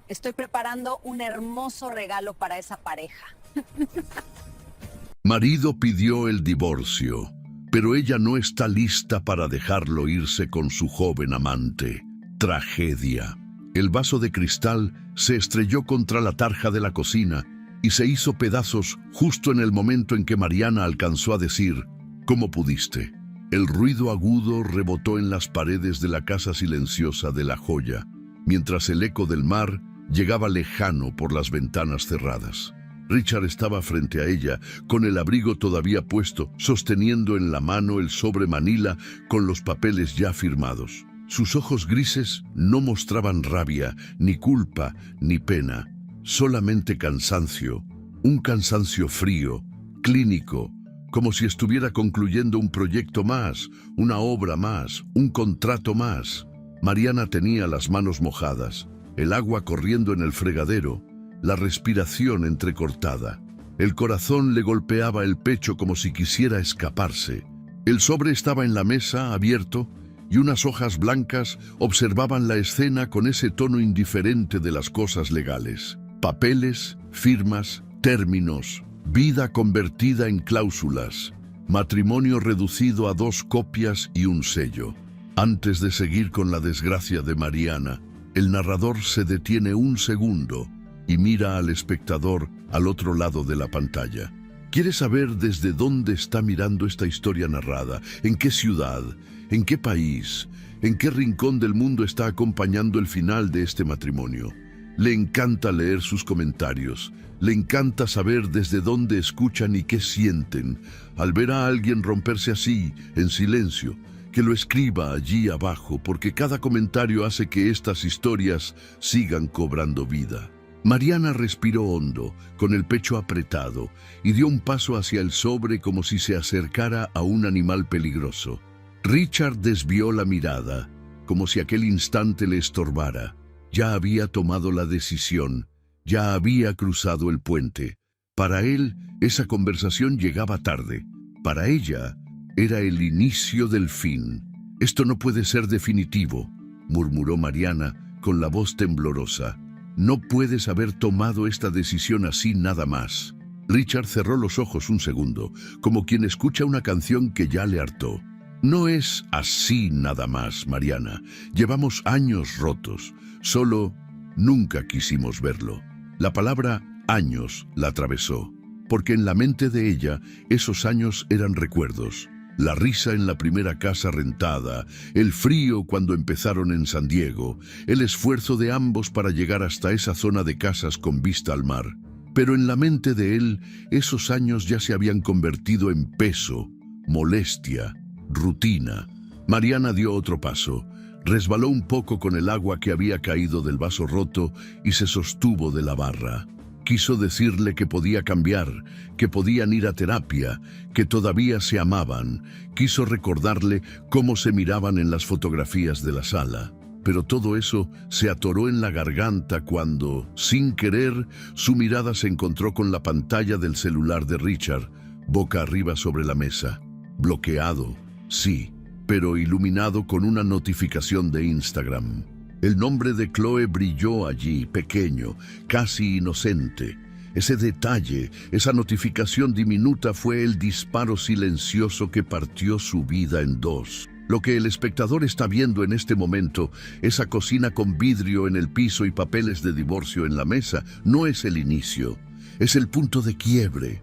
Estoy preparando un hermoso regalo para esa pareja. Marido pidió el divorcio, pero ella no está lista para dejarlo irse con su joven amante. Tragedia. El vaso de cristal se estrelló contra la tarja de la cocina y se hizo pedazos justo en el momento en que Mariana alcanzó a decir: ¿cómo pudiste? El ruido agudo rebotó en las paredes de la casa silenciosa de La Joya, mientras el eco del mar llegaba lejano por las ventanas cerradas. Richard estaba frente a ella, con el abrigo todavía puesto, sosteniendo en la mano el sobre manila con los papeles ya firmados. Sus ojos grises no mostraban rabia, ni culpa, ni pena, solamente cansancio, un cansancio frío, clínico, como si estuviera concluyendo un proyecto más, una obra más, un contrato más. Mariana tenía las manos mojadas, el agua corriendo en el fregadero, la respiración entrecortada. El corazón le golpeaba el pecho como si quisiera escaparse. El sobre estaba en la mesa, abierto, y unas hojas blancas observaban la escena con ese tono indiferente de las cosas legales. Papeles, firmas, términos, vida convertida en cláusulas, matrimonio reducido a 2 copias y un sello. Antes de seguir con la desgracia de Mariana, el narrador se detiene un segundo y mira al espectador al otro lado de la pantalla. Quiere saber desde dónde está mirando esta historia narrada, en qué ciudad, en qué país, en qué rincón del mundo está acompañando el final de este matrimonio. Le encanta leer sus comentarios, le encanta saber desde dónde escuchan y qué sienten al ver a alguien romperse así, en silencio, que lo escriba allí abajo, porque cada comentario hace que estas historias sigan cobrando vida. Mariana respiró hondo, con el pecho apretado, y dio un paso hacia el sobre como si se acercara a un animal peligroso. Richard desvió la mirada, como si aquel instante le estorbara. Ya había tomado la decisión, ya había cruzado el puente. Para él, esa conversación llegaba tarde. Para ella, era el inicio del fin. «Esto no puede ser definitivo», murmuró Mariana con la voz temblorosa. «No puedes haber tomado esta decisión así nada más». Richard cerró los ojos un segundo, como quien escucha una canción que ya le hartó. «No es así nada más, Mariana. Llevamos años rotos. Solo nunca quisimos verlo». La palabra años la atravesó, porque en la mente de ella esos años eran recuerdos. La risa en la primera casa rentada, el frío cuando empezaron en San Diego, el esfuerzo de ambos para llegar hasta esa zona de casas con vista al mar. Pero en la mente de él, esos años ya se habían convertido en peso, molestia, rutina. Mariana dio otro paso, resbaló un poco con el agua que había caído del vaso roto y se sostuvo de la barra. Quiso decirle que podía cambiar, que podían ir a terapia, que todavía se amaban. Quiso recordarle cómo se miraban en las fotografías de la sala. Pero todo eso se atoró en la garganta cuando, sin querer, su mirada se encontró con la pantalla del celular de Richard, boca arriba sobre la mesa. Bloqueado, sí, pero iluminado con una notificación de Instagram. El nombre de Chloe brilló allí, pequeño, casi inocente. Ese detalle, esa notificación diminuta fue el disparo silencioso que partió su vida en dos. Lo que el espectador está viendo en este momento, esa cocina con vidrio en el piso y papeles de divorcio en la mesa, no es el inicio, es el punto de quiebre.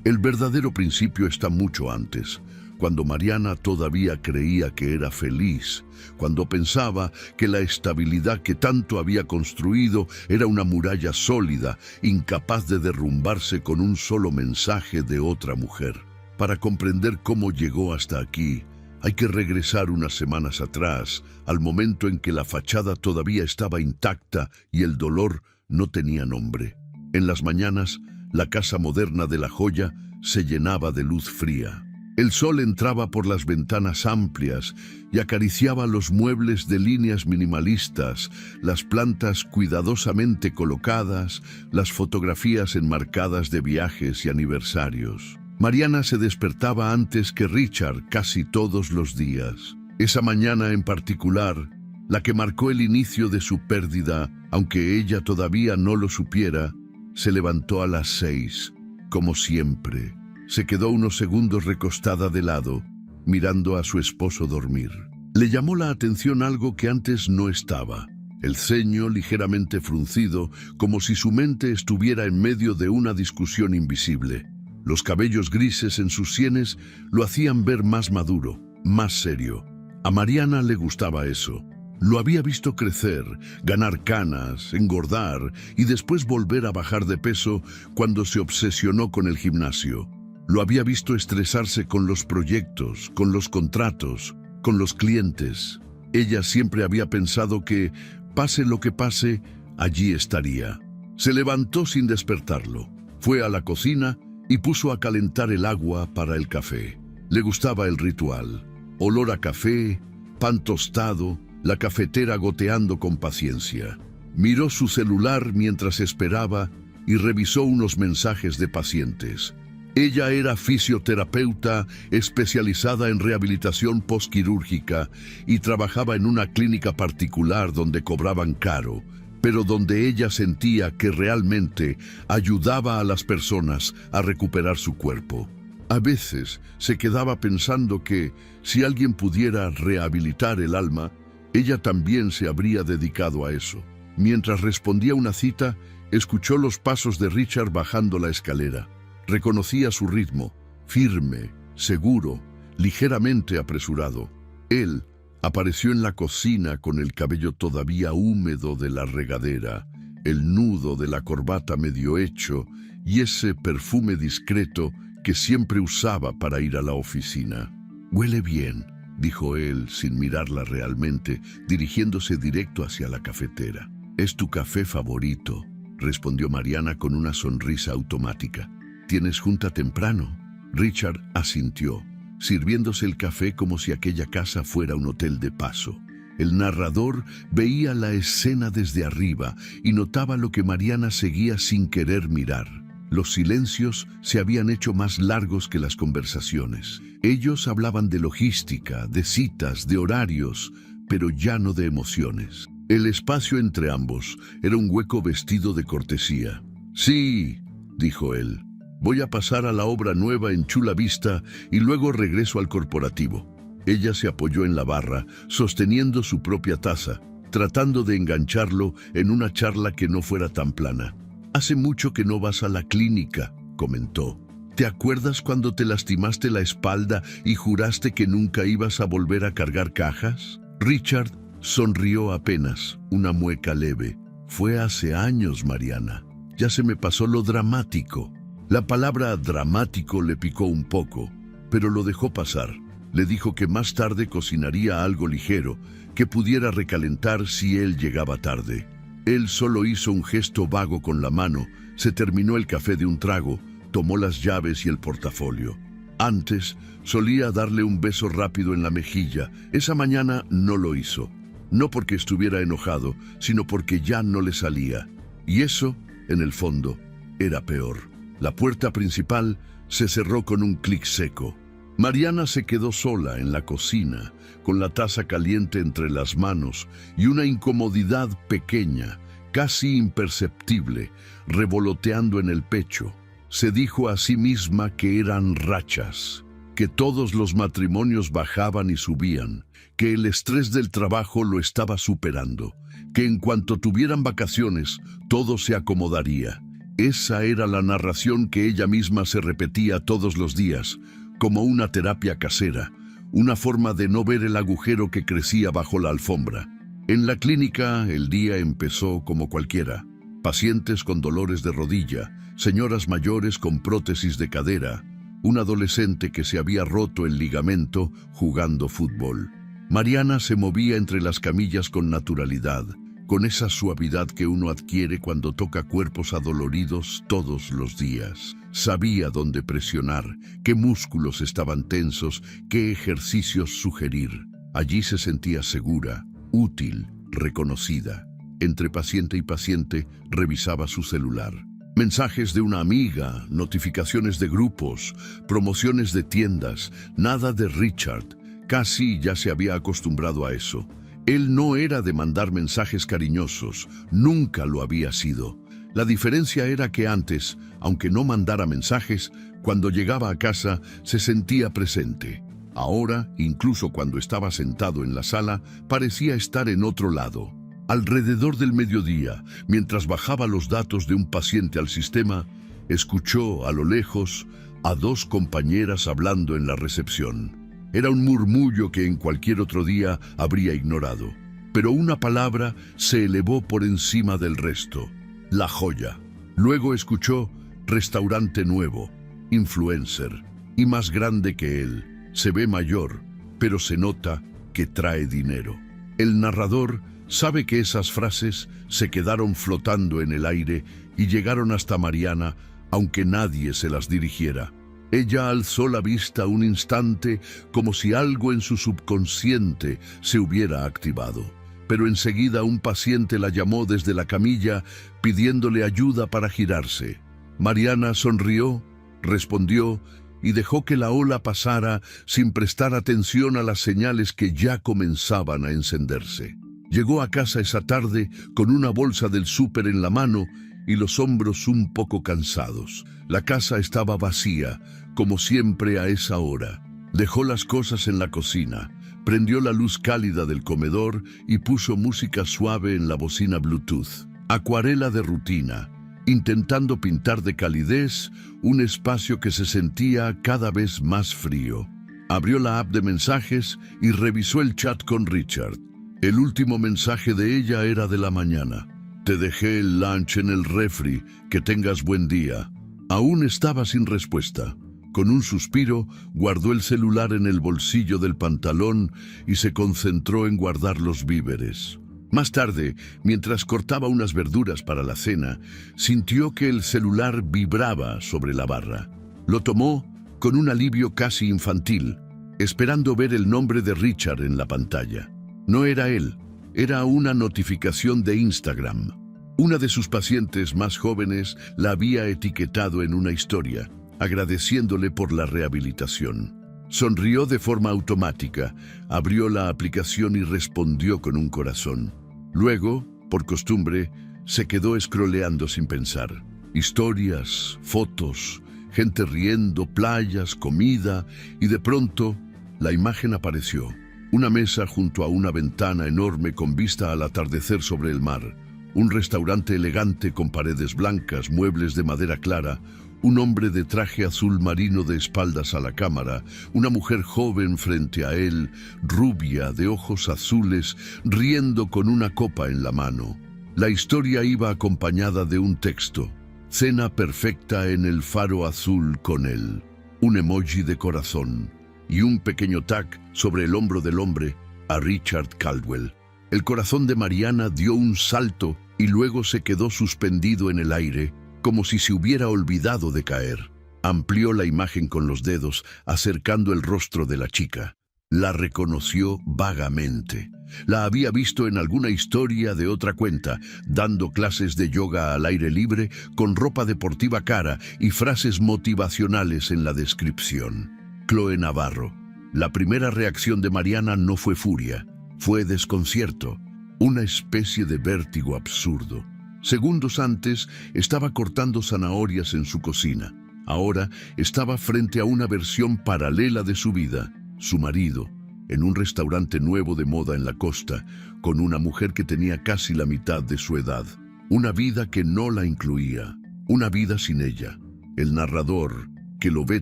El verdadero principio está mucho antes, cuando Mariana todavía creía que era feliz, cuando pensaba que la estabilidad que tanto había construido era una muralla sólida, incapaz de derrumbarse con un solo mensaje de otra mujer. Para comprender cómo llegó hasta aquí, hay que regresar unas semanas atrás, al momento en que la fachada todavía estaba intacta y el dolor no tenía nombre. En las mañanas, la casa moderna de La Joya se llenaba de luz fría. El sol entraba por las ventanas amplias y acariciaba los muebles de líneas minimalistas, las plantas cuidadosamente colocadas, las fotografías enmarcadas de viajes y aniversarios. Mariana se despertaba antes que Richard casi todos los días. Esa mañana en particular, la que marcó el inicio de su pérdida, aunque ella todavía no lo supiera, se levantó a las 6, como siempre. Se quedó unos segundos recostada de lado, mirando a su esposo dormir. Le llamó la atención algo que antes no estaba. El ceño ligeramente fruncido, como si su mente estuviera en medio de una discusión invisible. Los cabellos grises en sus sienes lo hacían ver más maduro, más serio. A Mariana le gustaba eso. Lo había visto crecer, ganar canas, engordar y después volver a bajar de peso cuando se obsesionó con el gimnasio. Lo había visto estresarse con los proyectos, con los contratos, con los clientes. Ella siempre había pensado que, pase lo que pase, allí estaría. Se levantó sin despertarlo. Fue a la cocina y puso a calentar el agua para el café. Le gustaba el ritual. Olor a café, pan tostado, la cafetera goteando con paciencia. Miró su celular mientras esperaba y revisó unos mensajes de pacientes. Ella era fisioterapeuta especializada en rehabilitación postquirúrgica y trabajaba en una clínica particular donde cobraban caro, pero donde ella sentía que realmente ayudaba a las personas a recuperar su cuerpo. A veces se quedaba pensando que si alguien pudiera rehabilitar el alma, ella también se habría dedicado a eso. Mientras respondía una cita, escuchó los pasos de Richard bajando la escalera. Reconocía su ritmo, firme, seguro, ligeramente apresurado. Él apareció en la cocina con el cabello todavía húmedo de la regadera, el nudo de la corbata medio hecho y ese perfume discreto que siempre usaba para ir a la oficina. «Huele bien», dijo él sin mirarla realmente, dirigiéndose directo hacia la cafetera. «Es tu café favorito», respondió Mariana con una sonrisa automática. «¿Tienes junta temprano?» Richard asintió, sirviéndose el café como si aquella casa fuera un hotel de paso. El narrador veía la escena desde arriba y notaba lo que Mariana seguía sin querer mirar. Los silencios se habían hecho más largos que las conversaciones. Ellos hablaban de logística, de citas, de horarios, pero ya no de emociones. El espacio entre ambos era un hueco vestido de cortesía. «Sí», dijo él, «voy a pasar a la obra nueva en Chula Vista y luego regreso al corporativo». Ella se apoyó en la barra, sosteniendo su propia taza, tratando de engancharlo en una charla que no fuera tan plana. «Hace mucho que no vas a la clínica», comentó. «¿Te acuerdas cuando te lastimaste la espalda y juraste que nunca ibas a volver a cargar cajas?» Richard sonrió apenas, una mueca leve. «Fue hace años, Mariana. Ya se me pasó lo dramático». La palabra dramático le picó un poco, pero lo dejó pasar. Le dijo que más tarde cocinaría algo ligero, que pudiera recalentar si él llegaba tarde. Él solo hizo un gesto vago con la mano, se terminó el café de un trago, tomó las llaves y el portafolio. Antes solía darle un beso rápido en la mejilla. Esa mañana no lo hizo. No porque estuviera enojado, sino porque ya no le salía. Y eso, en el fondo, era peor. La puerta principal se cerró con un clic seco. Mariana se quedó sola en la cocina, con la taza caliente entre las manos y una incomodidad pequeña, casi imperceptible, revoloteando en el pecho. Se dijo a sí misma que eran rachas, que todos los matrimonios bajaban y subían, que el estrés del trabajo lo estaba superando, que en cuanto tuvieran vacaciones, todo se acomodaría. Esa era la narración que ella misma se repetía todos los días, como una terapia casera, una forma de no ver el agujero que crecía bajo la alfombra. En la clínica, el día empezó como cualquiera. Pacientes con dolores de rodilla, señoras mayores con prótesis de cadera, un adolescente que se había roto el ligamento jugando fútbol. Mariana se movía entre las camillas con naturalidad, con esa suavidad que uno adquiere cuando toca cuerpos adoloridos todos los días. Sabía dónde presionar, qué músculos estaban tensos, qué ejercicios sugerir. Allí se sentía segura, útil, reconocida. Entre paciente y paciente revisaba su celular. Mensajes de una amiga, notificaciones de grupos, promociones de tiendas, nada de Richard. Casi ya se había acostumbrado a eso. Él no era de mandar mensajes cariñosos, nunca lo había sido. La diferencia era que antes, aunque no mandara mensajes, cuando llegaba a casa se sentía presente. Ahora, incluso cuando estaba sentado en la sala, parecía estar en otro lado. Alrededor del mediodía, mientras bajaba los datos de un paciente al sistema, escuchó a lo lejos a dos compañeras hablando en la recepción. Era un murmullo que en cualquier otro día habría ignorado, pero una palabra se elevó por encima del resto: La Joya. Luego escuchó restaurante nuevo, influencer, y más grande que él. Se ve mayor, pero se nota que trae dinero. El narrador sabe que esas frases se quedaron flotando en el aire y llegaron hasta Mariana, aunque nadie se las dirigiera. Ella alzó la vista un instante como si algo en su subconsciente se hubiera activado. Pero enseguida un paciente la llamó desde la camilla pidiéndole ayuda para girarse. Mariana sonrió, respondió y dejó que la ola pasara sin prestar atención a las señales que ya comenzaban a encenderse. Llegó a casa esa tarde con una bolsa del súper en la mano y los hombros un poco cansados. La casa estaba vacía, como siempre a esa hora. Dejó las cosas en la cocina, prendió la luz cálida del comedor y puso música suave en la bocina Bluetooth. Acuarela de rutina, intentando pintar de calidez un espacio que se sentía cada vez más frío. Abrió la app de mensajes y revisó el chat con Richard. El último mensaje de ella era de la mañana. Te dejé el lunch en el refri, que tengas buen día. Aún estaba sin respuesta. Con un suspiro, guardó el celular en el bolsillo del pantalón y se concentró en guardar los víveres. Más tarde, mientras cortaba unas verduras para la cena, sintió que el celular vibraba sobre la barra. Lo tomó con un alivio casi infantil, esperando ver el nombre de Richard en la pantalla. No era él, era una notificación de Instagram. Una de sus pacientes más jóvenes la había etiquetado en una historia, agradeciéndole por la rehabilitación. Sonrió de forma automática, abrió la aplicación y respondió con un corazón. Luego, por costumbre, se quedó scrolleando sin pensar. Historias, fotos, gente riendo, playas, comida, y de pronto la imagen apareció. Una mesa junto a una ventana enorme con vista al atardecer sobre el mar. Un restaurante elegante con paredes blancas, muebles de madera clara, un hombre de traje azul marino de espaldas a la cámara, una mujer joven frente a él, rubia, de ojos azules, riendo con una copa en la mano. La historia iba acompañada de un texto: cena perfecta en el faro azul con él. Un emoji de corazón y un pequeño tag sobre el hombro del hombre: a Richard Caldwell. El corazón de Mariana dio un salto y luego se quedó suspendido en el aire, como si se hubiera olvidado de caer. Amplió la imagen con los dedos, acercando el rostro de la chica. La reconoció vagamente. La había visto en alguna historia de otra cuenta, dando clases de yoga al aire libre, con ropa deportiva cara y frases motivacionales en la descripción. Chloe Navarro. La primera reacción de Mariana no fue furia, fue desconcierto, una especie de vértigo absurdo. Segundos antes estaba cortando zanahorias en su cocina. Ahora estaba frente a una versión paralela de su vida, su marido, en un restaurante nuevo de moda en la costa, con una mujer que tenía casi la mitad de su edad. Una vida que no la incluía, una vida sin ella. El narrador, que lo ve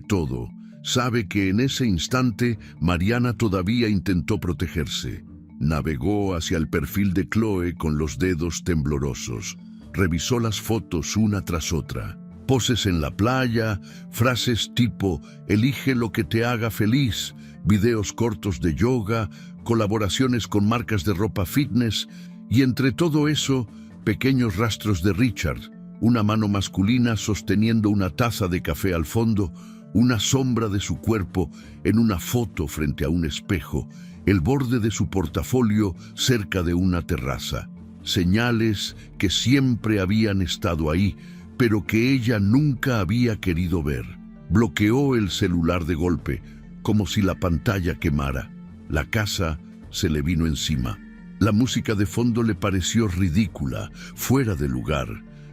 todo, sabe que en ese instante Mariana todavía intentó protegerse. Navegó hacia el perfil de Chloe con los dedos temblorosos. Revisó las fotos una tras otra. Poses en la playa, frases tipo «elige lo que te haga feliz», videos cortos de yoga, colaboraciones con marcas de ropa fitness y entre todo eso, pequeños rastros de Richard, una mano masculina sosteniendo una taza de café al fondo, una sombra de su cuerpo en una foto frente a un espejo, el borde de su portafolio cerca de una terraza. Señales que siempre habían estado ahí, pero que ella nunca había querido ver. Bloqueó el celular de golpe, como si la pantalla quemara. La casa se le vino encima. La música de fondo le pareció ridícula, fuera de lugar.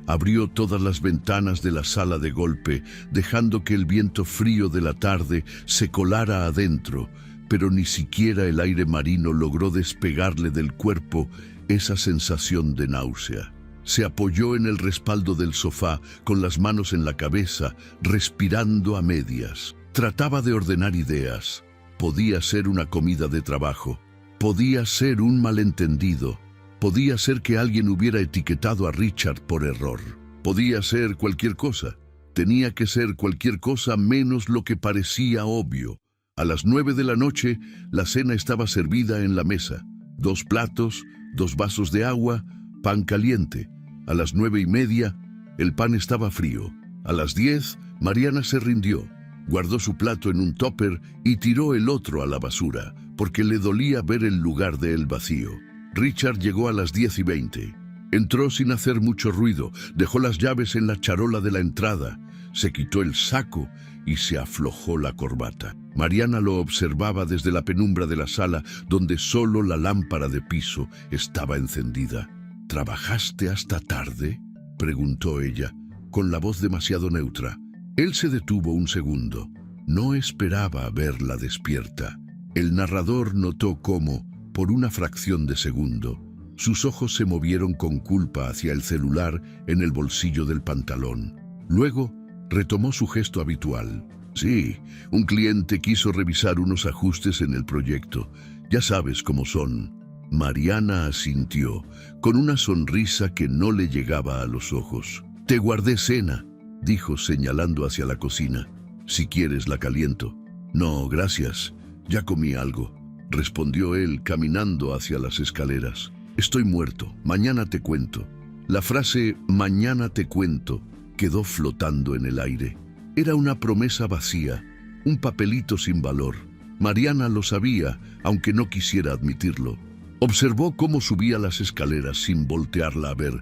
Abrió todas las ventanas de la sala de golpe, dejando que el viento frío de la tarde se colara adentro, pero ni siquiera el aire marino logró despegarle del cuerpo esa sensación de náusea. Se apoyó en el respaldo del sofá, con las manos en la cabeza, respirando a medias. Trataba de ordenar ideas. Podía ser una comida de trabajo. Podía ser un malentendido. Podía ser que alguien hubiera etiquetado a Richard por error. Podía ser cualquier cosa. Tenía que ser cualquier cosa menos lo que parecía obvio. A las 9 de la noche, la cena estaba servida en la mesa. 2 platos, 2 vasos de agua, pan caliente. A las 9:30, el pan estaba frío. A las 10, Mariana se rindió. Guardó su plato en un tupper y tiró el otro a la basura, porque le dolía ver el lugar de él vacío. Richard llegó a las 10:20. Entró sin hacer mucho ruido, dejó las llaves en la charola de la entrada, se quitó el saco y se aflojó la corbata. Mariana lo observaba desde la penumbra de la sala, donde solo la lámpara de piso estaba encendida. ¿Trabajaste hasta tarde?, preguntó ella, con la voz demasiado neutra. Él se detuvo un segundo. No esperaba verla despierta. El narrador notó cómo, por una fracción de segundo, sus ojos se movieron con culpa hacia el celular en el bolsillo del pantalón. Luego, retomó su gesto habitual. Sí, un cliente quiso revisar unos ajustes en el proyecto. Ya sabes cómo son. Mariana asintió, con una sonrisa que no le llegaba a los ojos. Te guardé cena, dijo señalando hacia la cocina. Si quieres la caliento. No, gracias. Ya comí algo, respondió él caminando hacia las escaleras. Estoy muerto, mañana te cuento. La frase «mañana te cuento» quedó flotando en el aire. Era una promesa vacía, un papelito sin valor. Mariana lo sabía, aunque no quisiera admitirlo. Observó cómo subía las escaleras sin voltearla a ver,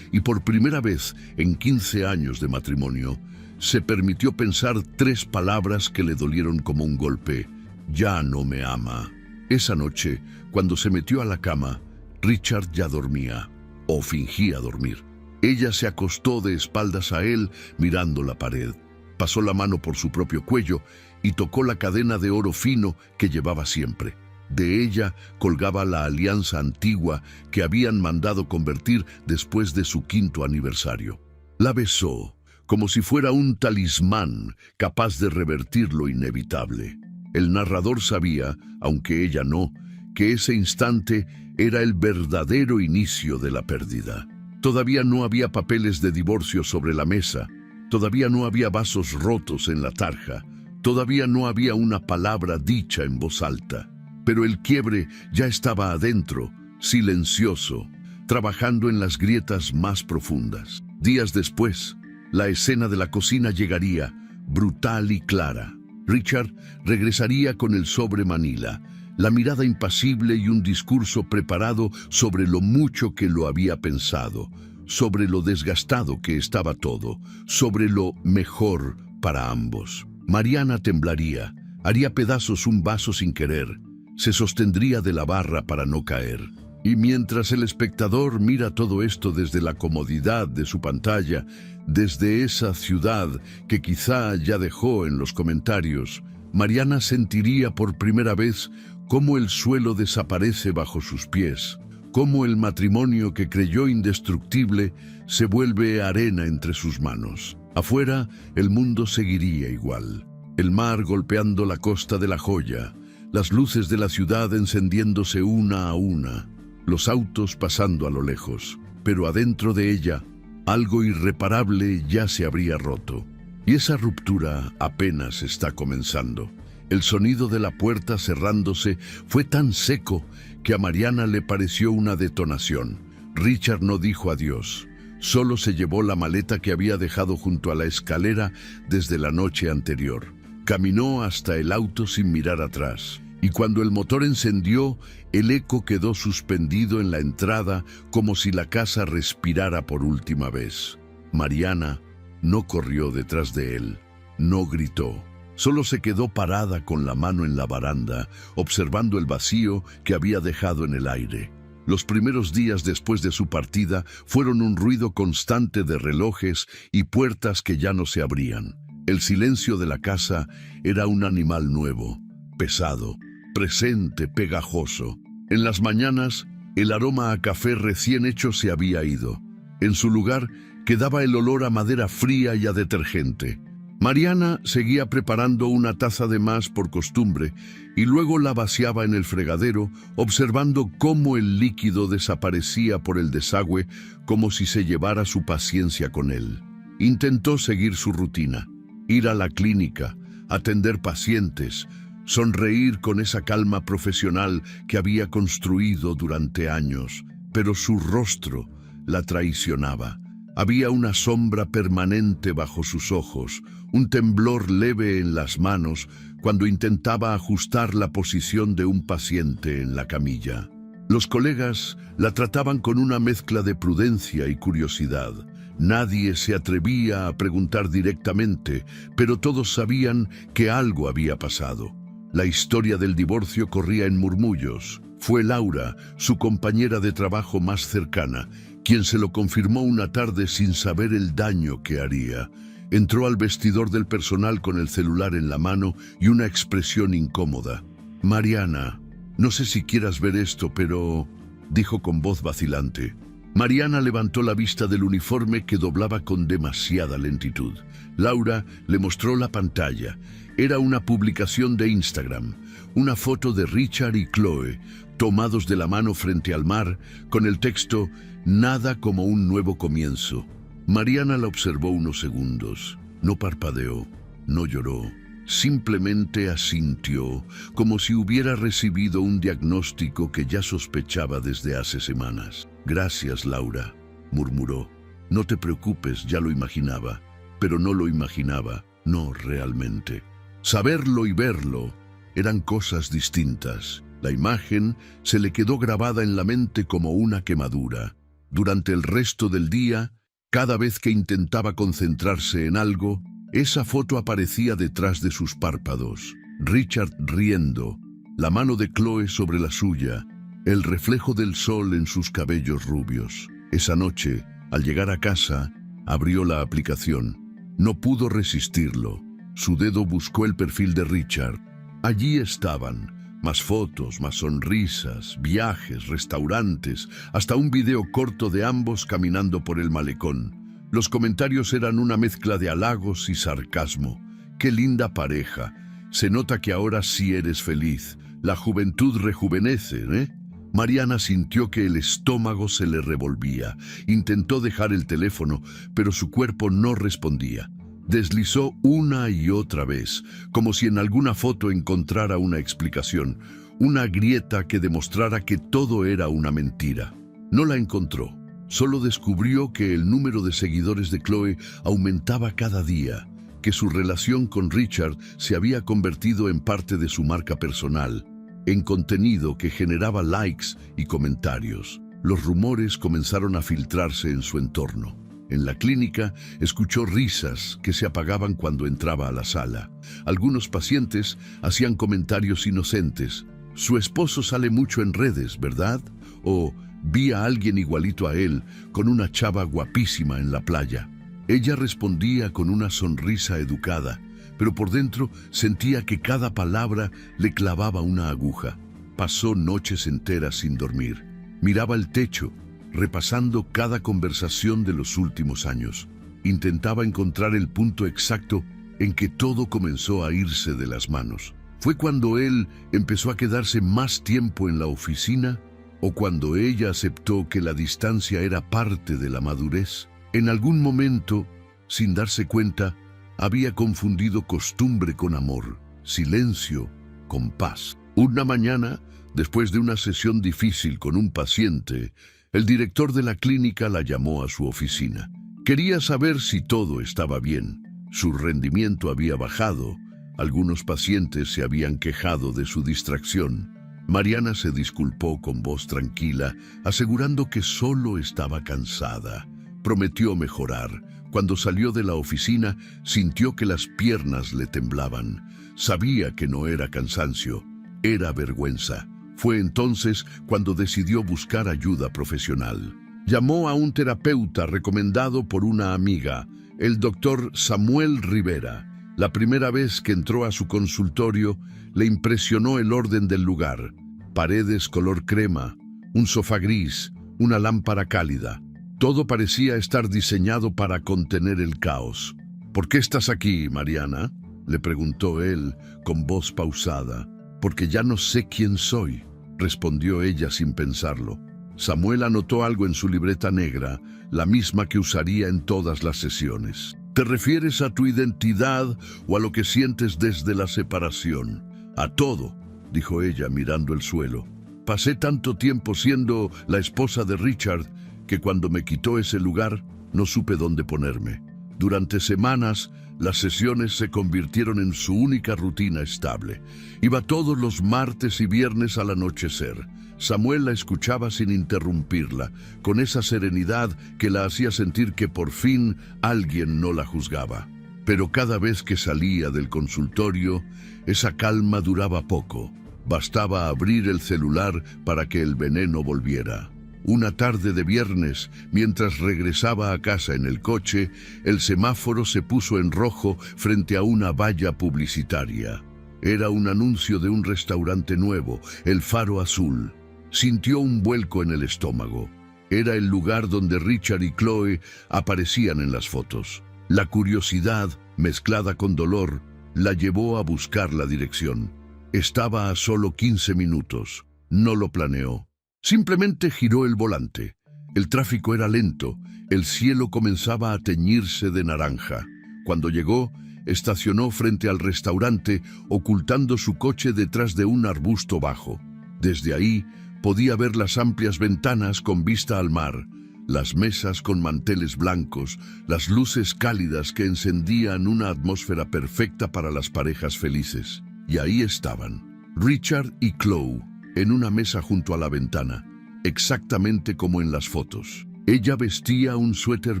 y por primera vez en 15 años de matrimonio, se permitió pensar 3 palabras que le dolieron como un golpe. Ya no me ama. Esa noche, cuando se metió a la cama, Richard ya dormía, o fingía dormir. Ella se acostó de espaldas a él, mirando la pared. Pasó la mano por su propio cuello y tocó la cadena de oro fino que llevaba siempre. De ella colgaba la alianza antigua que habían mandado convertir después de su 5º aniversario. La besó, como si fuera un talismán capaz de revertir lo inevitable. El narrador sabía, aunque ella no, que ese instante era el verdadero inicio de la pérdida. Todavía no había papeles de divorcio sobre la mesa, todavía no había vasos rotos en la tarja, todavía no había una palabra dicha en voz alta. Pero el quiebre ya estaba adentro, silencioso, trabajando en las grietas más profundas. Días después, la escena de la cocina llegaría, brutal y clara. Richard regresaría con el sobre Manila, la mirada impasible y un discurso preparado sobre lo mucho que lo había pensado, sobre lo desgastado que estaba todo, sobre lo mejor para ambos. Mariana temblaría, haría pedazos un vaso sin querer, se sostendría de la barra para no caer. Y mientras el espectador mira todo esto desde la comodidad de su pantalla, desde esa ciudad que quizá ya dejó en los comentarios, Mariana sentiría por primera vez cómo el suelo desaparece bajo sus pies, cómo el matrimonio que creyó indestructible se vuelve arena entre sus manos. Afuera, el mundo seguiría igual. El mar golpeando la costa de La Joya, las luces de la ciudad encendiéndose una a una, los autos pasando a lo lejos, pero adentro de ella, algo irreparable ya se habría roto. Y esa ruptura apenas está comenzando. El sonido de la puerta cerrándose fue tan seco que a Mariana le pareció una detonación. Richard no dijo adiós, solo se llevó la maleta que había dejado junto a la escalera desde la noche anterior. Caminó hasta el auto sin mirar atrás, y cuando el motor encendió, el eco quedó suspendido en la entrada como si la casa respirara por última vez. Mariana no corrió detrás de él, no gritó, solo se quedó parada con la mano en la baranda, observando el vacío que había dejado en el aire. Los primeros días después de su partida fueron un ruido constante de relojes y puertas que ya no se abrían. El silencio de la casa era un animal nuevo, pesado, presente, pegajoso. En las mañanas, el aroma a café recién hecho se había ido. En su lugar, quedaba el olor a madera fría y a detergente. Mariana seguía preparando una taza de más por costumbre y luego la vaciaba en el fregadero, observando cómo el líquido desaparecía por el desagüe como si se llevara su paciencia con él. Intentó seguir su rutina, ir a la clínica, atender pacientes, sonreír con esa calma profesional que había construido durante años, pero su rostro la traicionaba. Había una sombra permanente bajo sus ojos, un temblor leve en las manos cuando intentaba ajustar la posición de un paciente en la camilla. Los colegas la trataban con una mezcla de prudencia y curiosidad. Nadie se atrevía a preguntar directamente, pero todos sabían que algo había pasado. La historia del divorcio corría en murmullos. Fue Laura, su compañera de trabajo más cercana, quien se lo confirmó una tarde sin saber el daño que haría. Entró al vestidor del personal con el celular en la mano y una expresión incómoda. «Mariana, no sé si quieras ver esto, pero...», dijo con voz vacilante. Mariana levantó la vista del uniforme que doblaba con demasiada lentitud. Laura le mostró la pantalla. Era una publicación de Instagram, una foto de Richard y Chloe, tomados de la mano frente al mar, con el texto «Nada como un nuevo comienzo». Mariana la observó unos segundos. No parpadeó, no lloró. Simplemente asintió, como si hubiera recibido un diagnóstico que ya sospechaba desde hace semanas. «Gracias, Laura», murmuró. «No te preocupes, ya lo imaginaba». Pero no lo imaginaba, no realmente. Saberlo y verlo eran cosas distintas. La imagen se le quedó grabada en la mente como una quemadura. Durante el resto del día, cada vez que intentaba concentrarse en algo, esa foto aparecía detrás de sus párpados. Richard riendo, la mano de Chloe sobre la suya, el reflejo del sol en sus cabellos rubios. Esa noche, al llegar a casa, abrió la aplicación. No pudo resistirlo. Su dedo buscó el perfil de Richard. Allí estaban. Más fotos, más sonrisas, viajes, restaurantes, hasta un video corto de ambos caminando por el malecón. Los comentarios eran una mezcla de halagos y sarcasmo. ¡Qué linda pareja! Se nota que ahora sí eres feliz. La juventud rejuvenece, ¿eh? Mariana sintió que el estómago se le revolvía. Intentó dejar el teléfono, pero su cuerpo no respondía. Deslizó una y otra vez, como si en alguna foto encontrara una explicación, una grieta que demostrara que todo era una mentira. No la encontró. Solo descubrió que el número de seguidores de Chloe aumentaba cada día, que su relación con Richard se había convertido en parte de su marca personal, en contenido que generaba likes y comentarios. Los rumores comenzaron a filtrarse en su entorno. En la clínica, escuchó risas que se apagaban cuando entraba a la sala. Algunos pacientes hacían comentarios inocentes. «Su esposo sale mucho en redes, ¿verdad?», o «Vi a alguien igualito a él, con una chava guapísima en la playa». Ella respondía con una sonrisa educada, pero por dentro sentía que cada palabra le clavaba una aguja. Pasó noches enteras sin dormir. Miraba el techo, repasando cada conversación de los últimos años. Intentaba encontrar el punto exacto en que todo comenzó a irse de las manos. ¿Fue cuando él empezó a quedarse más tiempo en la oficina o cuando ella aceptó que la distancia era parte de la madurez? En algún momento, sin darse cuenta, había confundido costumbre con amor, silencio con paz. Una mañana, después de una sesión difícil con un paciente, el director de la clínica la llamó a su oficina. Quería saber si todo estaba bien. Su rendimiento había bajado. Algunos pacientes se habían quejado de su distracción. Mariana se disculpó con voz tranquila, asegurando que solo estaba cansada. Prometió mejorar. Cuando salió de la oficina, sintió que las piernas le temblaban. Sabía que no era cansancio, era vergüenza. Fue entonces cuando decidió buscar ayuda profesional. Llamó a un terapeuta recomendado por una amiga, el doctor Samuel Rivera. La primera vez que entró a su consultorio, le impresionó el orden del lugar. Paredes color crema, un sofá gris, una lámpara cálida. Todo parecía estar diseñado para contener el caos. ¿Por qué estás aquí, Mariana?, le preguntó él con voz pausada. Porque ya no sé quién soy, respondió ella sin pensarlo. Samuel anotó algo en su libreta negra, la misma que usaría en todas las sesiones. ¿Te refieres a tu identidad o a lo que sientes desde la separación? A todo, dijo ella mirando el suelo. Pasé tanto tiempo siendo la esposa de Richard que cuando me quitó ese lugar no supe dónde ponerme. Durante semanas, las sesiones se convirtieron en su única rutina estable. Iba todos los martes y viernes al anochecer. Samuel la escuchaba sin interrumpirla, con esa serenidad que la hacía sentir que por fin alguien no la juzgaba. Pero cada vez que salía del consultorio, esa calma duraba poco. Bastaba abrir el celular para que el veneno volviera. Una tarde de viernes, mientras regresaba a casa en el coche, el semáforo se puso en rojo frente a una valla publicitaria. Era un anuncio de un restaurante nuevo, el Faro Azul. Sintió un vuelco en el estómago. Era el lugar donde Richard y Chloe aparecían en las fotos. La curiosidad, mezclada con dolor, la llevó a buscar la dirección. Estaba a solo 15 minutos. No lo planeó. Simplemente giró el volante. El tráfico era lento. El cielo comenzaba a teñirse de naranja. Cuando llegó, estacionó frente al restaurante, ocultando su coche detrás de un arbusto bajo. Desde ahí, podía ver las amplias ventanas con vista al mar, las mesas con manteles blancos, las luces cálidas que encendían una atmósfera perfecta para las parejas felices. Y ahí estaban, Richard y Chloe, en una mesa junto a la ventana, exactamente como en las fotos. Ella vestía un suéter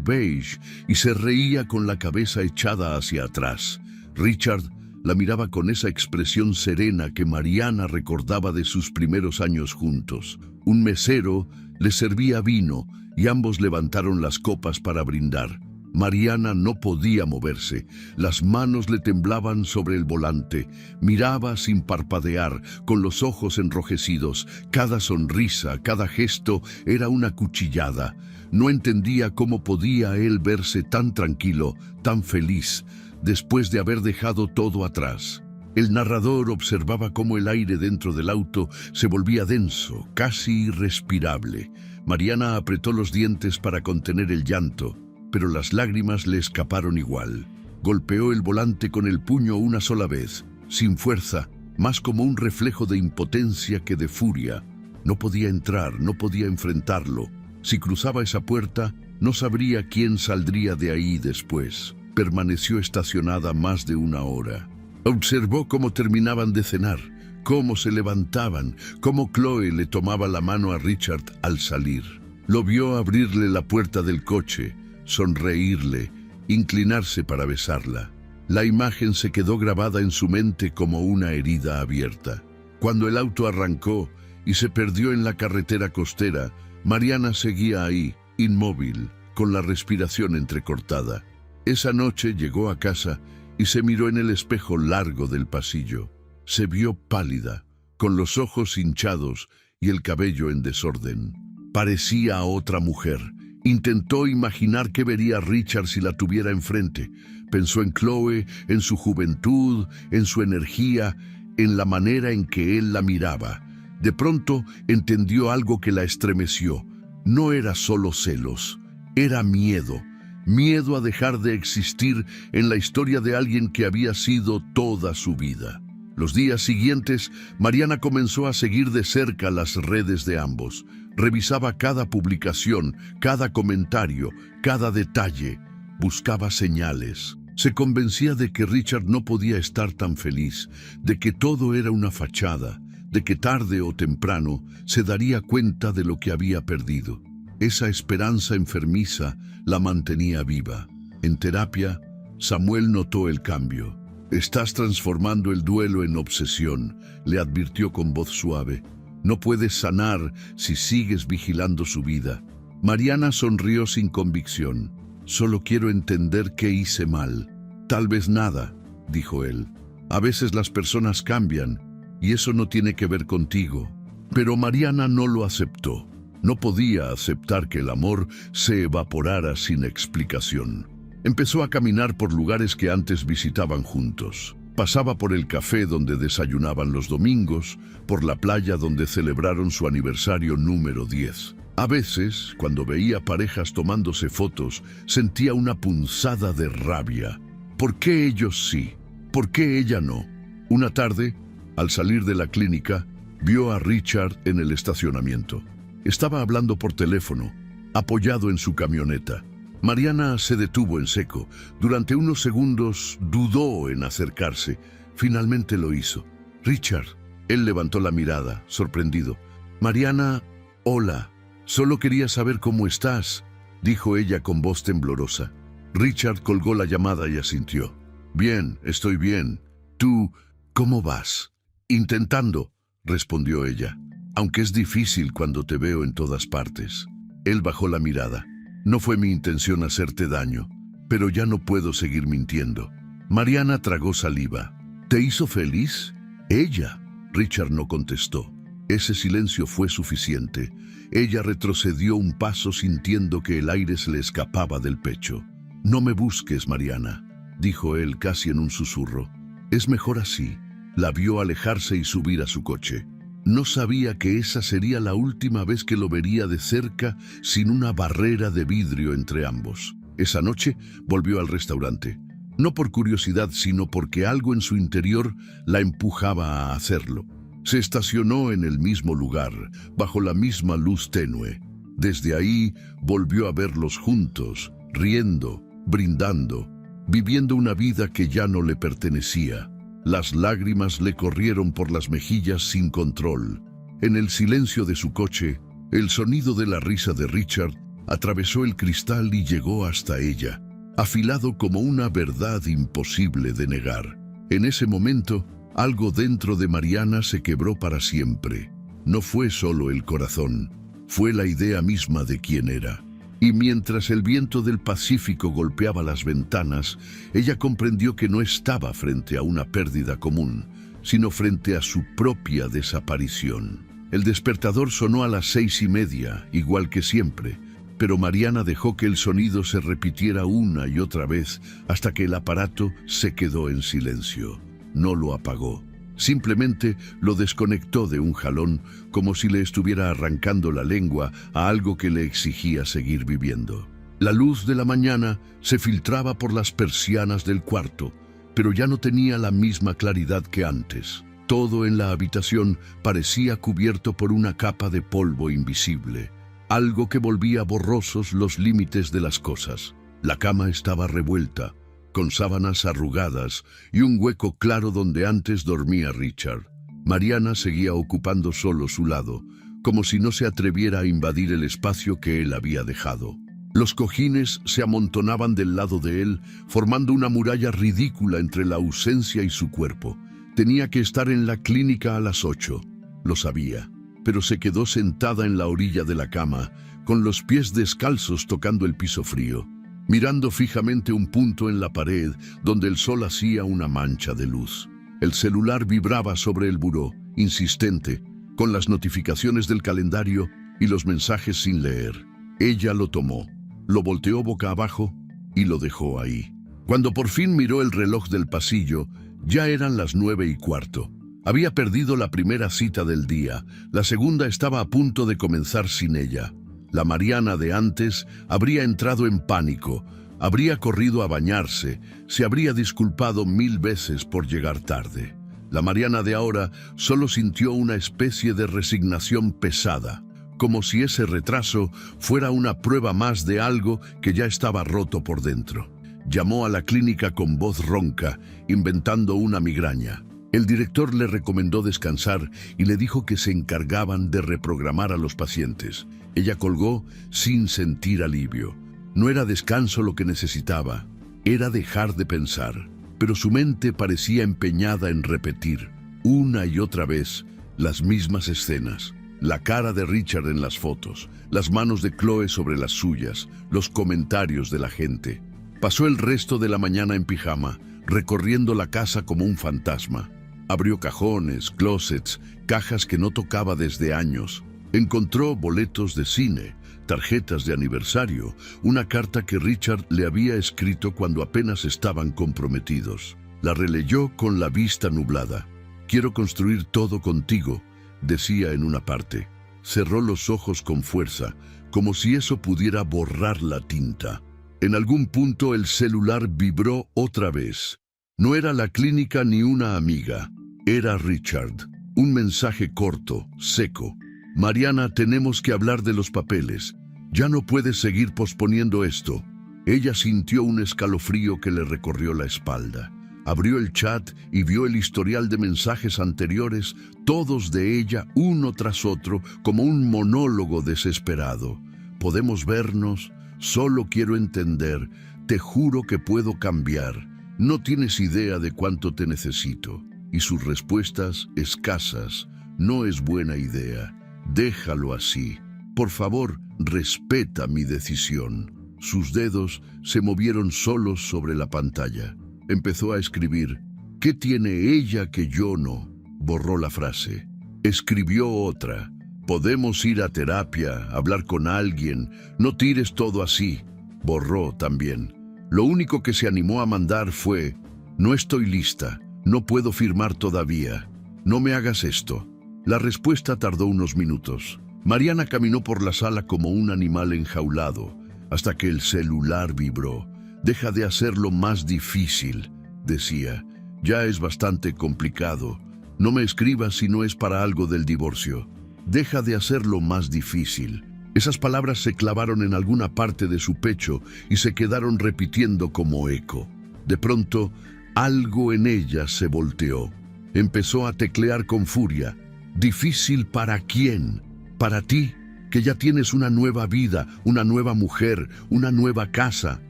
beige y se reía con la cabeza echada hacia atrás. Richard la miraba con esa expresión serena que Mariana recordaba de sus primeros años juntos. Un mesero le servía vino y ambos levantaron las copas para brindar. Mariana no podía moverse, las manos le temblaban sobre el volante, miraba sin parpadear, con los ojos enrojecidos. Cada sonrisa, cada gesto era una cuchillada. No entendía cómo podía él verse tan tranquilo, tan feliz, después de haber dejado todo atrás. El narrador observaba cómo el aire dentro del auto se volvía denso, casi irrespirable. Mariana apretó los dientes para contener el llanto, pero las lágrimas le escaparon igual. Golpeó el volante con el puño una sola vez, sin fuerza, más como un reflejo de impotencia que de furia. No podía entrar, no podía enfrentarlo. Si cruzaba esa puerta, no sabría quién saldría de ahí después. Permaneció estacionada más de una hora. Observó cómo terminaban de cenar, cómo se levantaban, cómo Chloe le tomaba la mano a Richard al salir. Lo vio abrirle la puerta del coche, sonreírle, inclinarse para besarla. La imagen se quedó grabada en su mente como una herida abierta. Cuando el auto arrancó y se perdió en la carretera costera, Mariana seguía ahí, inmóvil, con la respiración entrecortada. Esa noche llegó a casa y se miró en el espejo largo del pasillo. Se vio pálida, con los ojos hinchados y el cabello en desorden. Parecía otra mujer. Intentó imaginar qué vería Richard si la tuviera enfrente. Pensó en Chloe, en su juventud, en su energía, en la manera en que él la miraba. De pronto entendió algo que la estremeció. No era solo celos, era miedo. Miedo a dejar de existir en la historia de alguien que había sido toda su vida. Los días siguientes, Mariana comenzó a seguir de cerca las redes de ambos. Revisaba cada publicación, cada comentario, cada detalle. Buscaba señales. Se convencía de que Richard no podía estar tan feliz, de que todo era una fachada, de que tarde o temprano se daría cuenta de lo que había perdido. Esa esperanza enfermiza la mantenía viva. En terapia, Samuel notó el cambio. «Estás transformando el duelo en obsesión», le advirtió con voz suave. No puedes sanar si sigues vigilando su vida. Mariana sonrió sin convicción. Solo quiero entender qué hice mal. Tal vez nada, dijo él. A veces las personas cambian y eso no tiene que ver contigo. Pero Mariana no lo aceptó. No podía aceptar que el amor se evaporara sin explicación. Empezó a caminar por lugares que antes visitaban juntos. Pasaba por el café donde desayunaban los domingos, por la playa donde celebraron su aniversario número 10. A veces, cuando veía parejas tomándose fotos, sentía una punzada de rabia. ¿Por qué ellos sí? ¿Por qué ella no? Una tarde, al salir de la clínica, vio a Richard en el estacionamiento. Estaba hablando por teléfono, apoyado en su camioneta. Mariana se detuvo en seco. Durante unos segundos dudó en acercarse. Finalmente lo hizo. «Richard». Él levantó la mirada, sorprendido. «Mariana, hola. Solo quería saber cómo estás», dijo ella con voz temblorosa. Richard colgó la llamada y asintió. «Bien, estoy bien. ¿Tú cómo vas?» «Intentando», respondió ella. «Aunque es difícil cuando te veo en todas partes». Él bajó la mirada. «No fue mi intención hacerte daño, pero ya no puedo seguir mintiendo». Mariana tragó saliva. «¿Te hizo feliz?» «Ella». Richard no contestó. Ese silencio fue suficiente. Ella retrocedió un paso sintiendo que el aire se le escapaba del pecho. «No me busques, Mariana», dijo él casi en un susurro. «Es mejor así». La vio alejarse y subir a su coche. No sabía que esa sería la última vez que lo vería de cerca sin una barrera de vidrio entre ambos. Esa noche volvió al restaurante. No por curiosidad, sino porque algo en su interior la empujaba a hacerlo. Se estacionó en el mismo lugar, bajo la misma luz tenue. Desde ahí volvió a verlos juntos, riendo, brindando, viviendo una vida que ya no le pertenecía. Las lágrimas le corrieron por las mejillas sin control. En el silencio de su coche, el sonido de la risa de Richard atravesó el cristal y llegó hasta ella, afilado como una verdad imposible de negar. En ese momento, algo dentro de Mariana se quebró para siempre. No fue solo el corazón, fue la idea misma de quién era. Y mientras el viento del Pacífico golpeaba las ventanas, ella comprendió que no estaba frente a una pérdida común, sino frente a su propia desaparición. El despertador sonó a las 6:30, igual que siempre, pero Mariana dejó que el sonido se repitiera una y otra vez hasta que el aparato se quedó en silencio. No lo apagó. Simplemente lo desconectó de un jalón, como si le estuviera arrancando la lengua a algo que le exigía seguir viviendo. La luz de la mañana se filtraba por las persianas del cuarto, pero ya no tenía la misma claridad que antes. Todo en la habitación parecía cubierto por una capa de polvo invisible, algo que volvía borrosos los límites de las cosas. La cama estaba revuelta, con sábanas arrugadas y un hueco claro donde antes dormía Richard. Mariana seguía ocupando solo su lado, como si no se atreviera a invadir el espacio que él había dejado. Los cojines se amontonaban del lado de él, formando una muralla ridícula entre la ausencia y su cuerpo. Tenía que estar en la clínica a las 8, lo sabía, pero se quedó sentada en la orilla de la cama, con los pies descalzos tocando el piso frío, mirando fijamente un punto en la pared donde el sol hacía una mancha de luz. El celular vibraba sobre el buró, insistente, con las notificaciones del calendario y los mensajes sin leer. Ella lo tomó, lo volteó boca abajo y lo dejó ahí. Cuando por fin miró el reloj del pasillo, ya eran las 9:15. Había perdido la primera cita del día, la segunda estaba a punto de comenzar sin ella. La Mariana de antes habría entrado en pánico, habría corrido a bañarse, se habría disculpado 1000 veces por llegar tarde. La Mariana de ahora solo sintió una especie de resignación pesada, como si ese retraso fuera una prueba más de algo que ya estaba roto por dentro. Llamó a la clínica con voz ronca, inventando una migraña. El director le recomendó descansar y le dijo que se encargaban de reprogramar a los pacientes. Ella colgó sin sentir alivio. No era descanso lo que necesitaba, era dejar de pensar. Pero su mente parecía empeñada en repetir, una y otra vez, Las mismas escenas, la cara de Richard en las fotos, las manos de Chloe sobre las suyas, los comentarios de la gente. Pasó el resto de la mañana en pijama, recorriendo la casa como un fantasma. Abrió cajones, closets, cajas que no tocaba desde años. Encontró boletos de cine, tarjetas de aniversario, una carta que Richard le había escrito cuando apenas estaban comprometidos. La releyó con la vista nublada. «Quiero construir todo contigo», decía en una parte. Cerró los ojos con fuerza, como si eso pudiera borrar la tinta. En algún punto el celular vibró otra vez. No era la clínica ni una amiga. Era Richard. Un mensaje corto, seco. «Mariana, tenemos que hablar de los papeles. Ya no puedes seguir posponiendo esto». Ella sintió un escalofrío que le recorrió la espalda. Abrió el chat y vio el historial de mensajes anteriores, todos de ella, uno tras otro, como un monólogo desesperado. «Podemos vernos, solo quiero entender, te juro que puedo cambiar, no tienes idea de cuánto te necesito». Y sus respuestas escasas: «No es buena idea, déjalo así, por favor, respeta mi decisión». Sus dedos se movieron solos sobre la pantalla. Empezó a escribir: «¿Qué tiene ella que yo no?». Borró la frase. Escribió otra: «Podemos ir a terapia, hablar con alguien, no tires todo así». Borró también. Lo único que se animó a mandar fue: «No estoy lista, no puedo firmar todavía, no me hagas esto». La respuesta tardó unos minutos. Mariana caminó por la sala como un animal enjaulado, hasta que el celular vibró. «Deja de hacerlo más difícil», decía. «Ya es bastante complicado. No me escribas si no es para algo del divorcio. Deja de hacerlo más difícil». Esas palabras se clavaron en alguna parte de su pecho y se quedaron repitiendo como eco. De pronto, algo en ella se volteó. Empezó a teclear con furia. «¿Difícil para quién? ¿Para ti, que ya tienes una nueva vida, una nueva mujer, una nueva casa?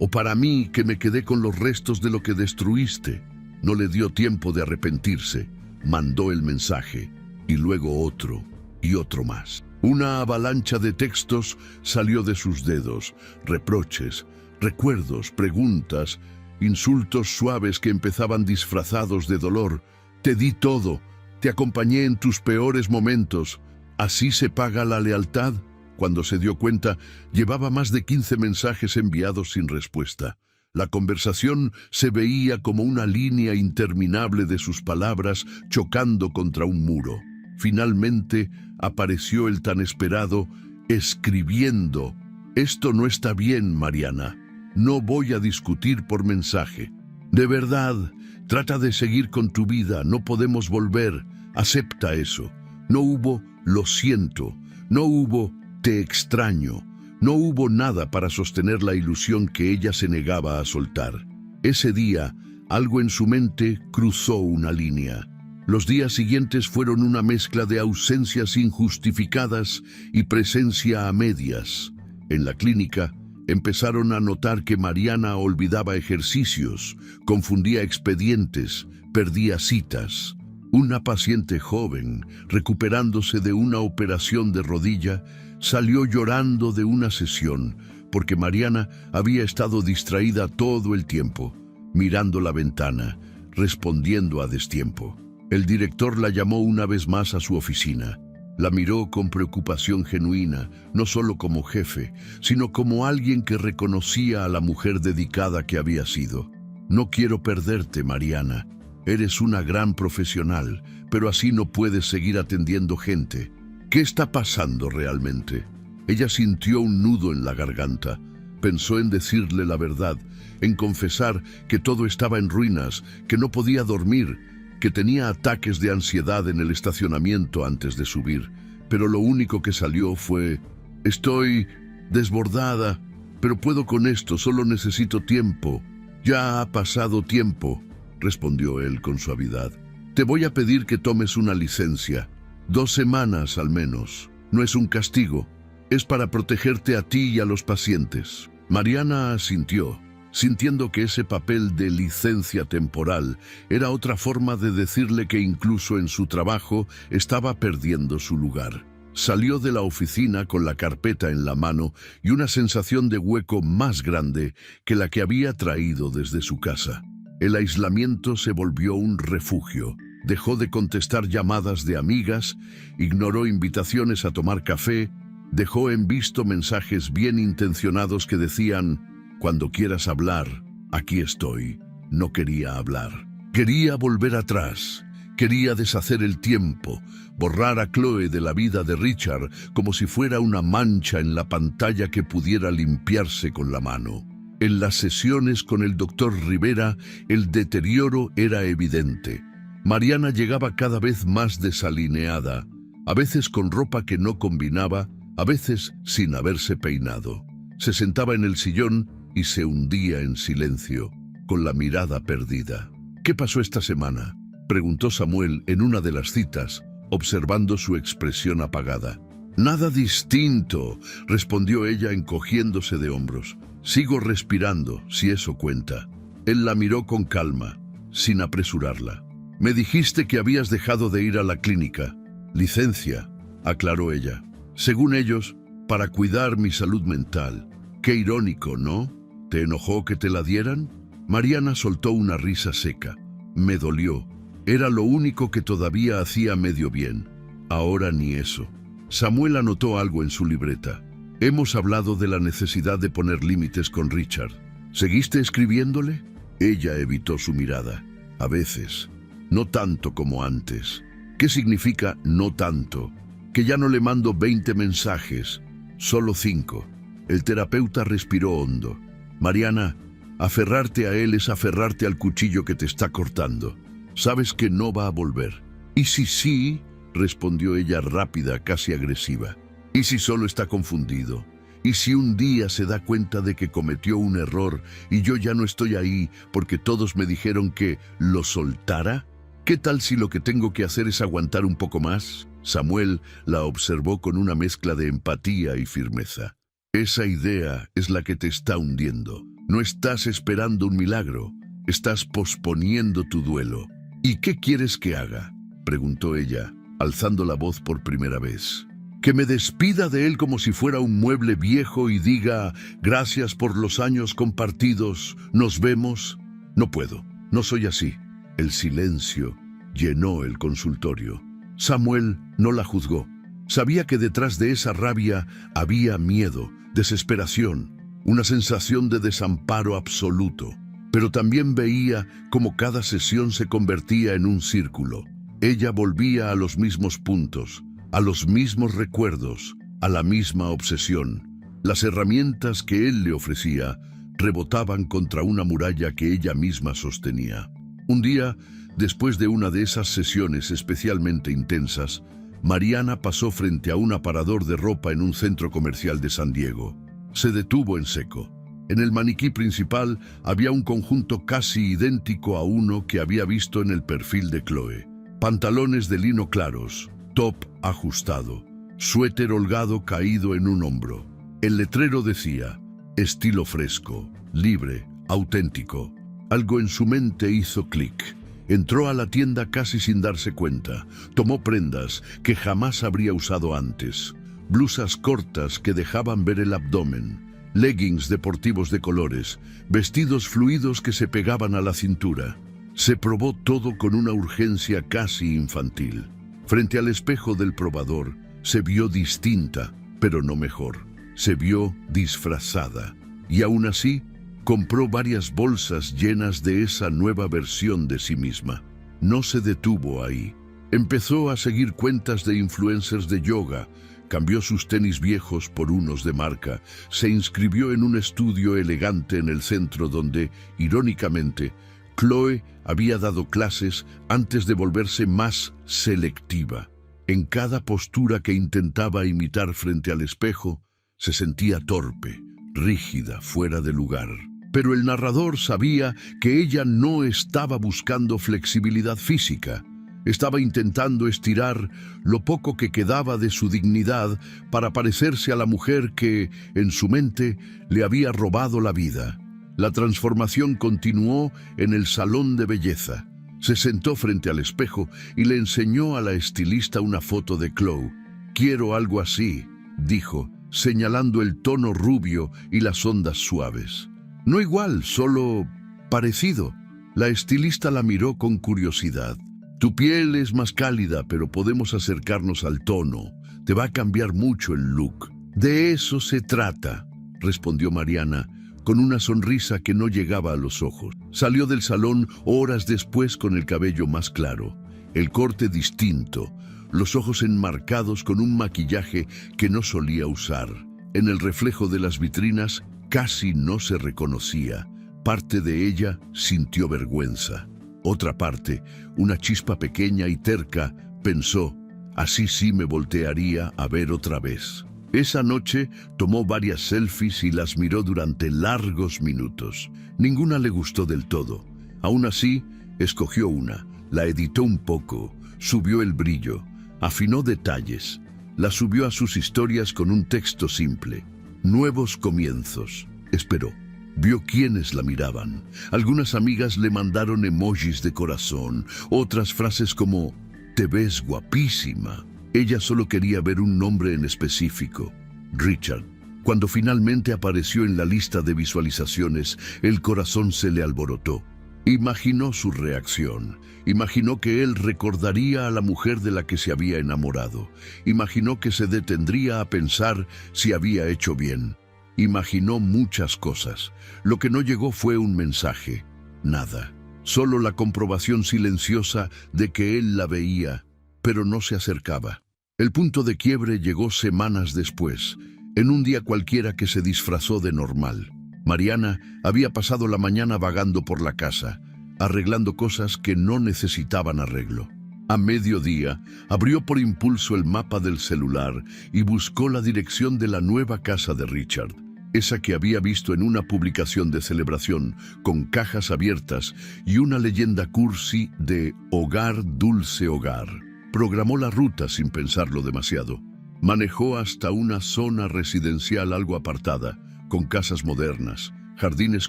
¿O para mí, que me quedé con los restos de lo que destruiste?». No le dio tiempo de arrepentirse. Mandó el mensaje, y luego otro, y otro más. Una avalancha de textos salió de sus dedos: reproches, recuerdos, preguntas, insultos suaves que empezaban disfrazados de dolor. «Te di todo, te acompañé en tus peores momentos. ¿Así se paga la lealtad?». Cuando se dio cuenta, llevaba más de 15 mensajes enviados sin respuesta. La conversación se veía como una línea interminable de sus palabras chocando contra un muro. Finalmente apareció el tan esperado: escribiendo: «Esto no está bien, Mariana. No voy a discutir por mensaje. De verdad, trata de seguir con tu vida, no podemos volver. Acepta eso». No hubo «lo siento», no hubo «te extraño», no hubo nada para sostener la ilusión que ella se negaba a soltar. Ese día, algo en su mente cruzó una línea. Los días siguientes fueron una mezcla de ausencias injustificadas y presencia a medias. En la clínica, empezaron a notar que Mariana olvidaba ejercicios, confundía expedientes, perdía citas. Una paciente joven, recuperándose de una operación de rodilla, salió llorando de una sesión porque Mariana había estado distraída todo el tiempo, mirando la ventana, respondiendo a destiempo. El director la llamó una vez más a su oficina. La miró con preocupación genuina, no solo como jefe, sino como alguien que reconocía a la mujer dedicada que había sido. «No quiero perderte, Mariana. Eres una gran profesional, pero así no puedes seguir atendiendo gente. ¿Qué está pasando realmente?». Ella sintió un nudo en la garganta. Pensó en decirle la verdad, en confesar que todo estaba en ruinas, que no podía dormir, que tenía ataques de ansiedad en el estacionamiento antes de subir. Pero lo único que salió fue: «Estoy desbordada, pero puedo con esto, solo necesito tiempo». «Ya ha pasado tiempo», respondió él con suavidad. «Te voy a pedir que tomes una licencia. 2 semanas al menos. No es un castigo. Es para protegerte a ti y a los pacientes». Mariana asintió. sintiendo que ese papel de licencia temporal era otra forma de decirle que incluso en su trabajo estaba perdiendo su lugar. Salió de la oficina con la carpeta en la mano y una sensación de hueco más grande que la que había traído desde su casa. El aislamiento se volvió un refugio. Dejó de contestar llamadas de amigas, ignoró invitaciones a tomar café, dejó en visto mensajes bien intencionados que decían: cuando quieras hablar, aquí estoy. No quería hablar. Quería volver atrás. Quería deshacer el tiempo, borrar a Chloe de la vida de Richard como si fuera una mancha en la pantalla que pudiera limpiarse con la mano. En las sesiones con el doctor Rivera, el deterioro era evidente. Mariana llegaba cada vez más desalineada, a veces con ropa que no combinaba, a veces sin haberse peinado. Se sentaba en el sillón y se hundía en silencio, con la mirada perdida. ¿Qué pasó esta semana?, preguntó Samuel en una de las citas, observando su expresión apagada. Nada distinto, respondió ella encogiéndose de hombros. Sigo respirando, si eso cuenta. Él la miró con calma, sin apresurarla. Me dijiste que habías dejado de ir a la clínica. Licencia, aclaró ella. Según ellos, para cuidar mi salud mental. Qué irónico, ¿no? ¿Te enojó que te la dieran? Mariana soltó una risa seca. Me dolió. Era lo único que todavía hacía medio bien. Ahora ni eso. Samuel anotó algo en su libreta. Hemos hablado de la necesidad de poner límites con Richard. ¿Seguiste escribiéndole? Ella evitó su mirada. A veces. No tanto como antes. ¿Qué significa no tanto? Que ya no le mando 20 mensajes, solo 5. El terapeuta respiró hondo. Mariana, aferrarte a él es aferrarte al cuchillo que te está cortando. Sabes que no va a volver. ¿Y si sí?, respondió ella rápida, casi agresiva. ¿Y si solo está confundido? ¿Y si un día se da cuenta de que cometió un error y yo ya no estoy ahí porque todos me dijeron que lo soltara? ¿Qué tal si lo que tengo que hacer es aguantar un poco más? Samuel la observó con una mezcla de empatía y firmeza. Esa idea es la que te está hundiendo. No estás esperando un milagro, estás posponiendo tu duelo. ¿Y qué quieres que haga?, preguntó ella, alzando la voz por primera vez. ¿Que me despida de él como si fuera un mueble viejo y diga gracias por los años compartidos, nos vemos? No puedo, no soy así. El silencio llenó el consultorio. Samuel no la juzgó. Sabía que detrás de esa rabia había miedo, desesperación, una sensación de desamparo absoluto. Pero también veía cómo cada sesión se convertía en un círculo. Ella volvía a los mismos puntos, a los mismos recuerdos, a la misma obsesión. Las herramientas que él le ofrecía rebotaban contra una muralla que ella misma sostenía. Un día, después de una de esas sesiones especialmente intensas, Mariana pasó frente a un aparador de ropa en un centro comercial de San Diego. Se detuvo en seco. En el maniquí principal había un conjunto casi idéntico a uno que había visto en el perfil de Chloe. Pantalones de lino claros, top ajustado, suéter holgado caído en un hombro. El letrero decía, estilo fresco, libre, auténtico. Algo en su mente hizo clic. Entró a la tienda casi sin darse cuenta. Tomó prendas que jamás habría usado antes. Blusas cortas que dejaban ver el abdomen. Leggings deportivos de colores, vestidos fluidos que se pegaban a la cintura. Se probó todo con una urgencia casi infantil. Frente al espejo del probador, se vio distinta, pero no mejor. Se vio disfrazada. Y aún así, compró varias bolsas llenas de esa nueva versión de sí misma. No se detuvo ahí. Empezó a seguir cuentas de influencers de yoga, cambió sus tenis viejos por unos de marca, se inscribió en un estudio elegante en el centro donde, irónicamente, Chloe había dado clases antes de volverse más selectiva. En cada postura que intentaba imitar frente al espejo, se sentía torpe, rígida, fuera de lugar. Pero el narrador sabía que ella no estaba buscando flexibilidad física. Estaba intentando estirar lo poco que quedaba de su dignidad para parecerse a la mujer que, en su mente, le había robado la vida. La transformación continuó en el salón de belleza. Se sentó frente al espejo y le enseñó a la estilista una foto de Chloe. «Quiero algo así», dijo, señalando el tono rubio y las ondas suaves. «No igual, solo parecido». La estilista la miró con curiosidad. «Tu piel es más cálida, pero podemos acercarnos al tono. Te va a cambiar mucho el look». «De eso se trata», respondió Mariana, con una sonrisa que no llegaba a los ojos. Salió del salón horas después con el cabello más claro, el corte distinto, los ojos enmarcados con un maquillaje que no solía usar. En el reflejo de las vitrinas casi no se reconocía. Parte de ella sintió vergüenza. Otra parte, una chispa pequeña y terca, pensó, así sí me voltearía a ver otra vez. Esa noche tomó varias selfies y las miró durante largos minutos. Ninguna le gustó del todo. Aún así, escogió una, la editó un poco, subió el brillo, afinó detalles, la subió a sus historias con un texto simple. Nuevos comienzos. Esperó. Vio quiénes la miraban. Algunas amigas le mandaron emojis de corazón, otras frases como «Te ves guapísima». Ella solo quería ver un nombre en específico, Richard. Cuando finalmente apareció en la lista de visualizaciones, el corazón se le alborotó. Imaginó su reacción. Imaginó que él recordaría a la mujer de la que se había enamorado. Imaginó que se detendría a pensar si había hecho bien. Imaginó muchas cosas. Lo que no llegó fue un mensaje. Nada. Solo la comprobación silenciosa de que él la veía, pero no se acercaba. El punto de quiebre llegó semanas después, en un día cualquiera que se disfrazó de normal. Mariana había pasado la mañana vagando por la casa, arreglando cosas que no necesitaban arreglo. A mediodía, abrió por impulso el mapa del celular y buscó la dirección de la nueva casa de Richard, esa que había visto en una publicación de celebración, con cajas abiertas y una leyenda cursi de «Hogar, dulce hogar». Programó la ruta sin pensarlo demasiado. Manejó hasta una zona residencial algo apartada, con casas modernas, jardines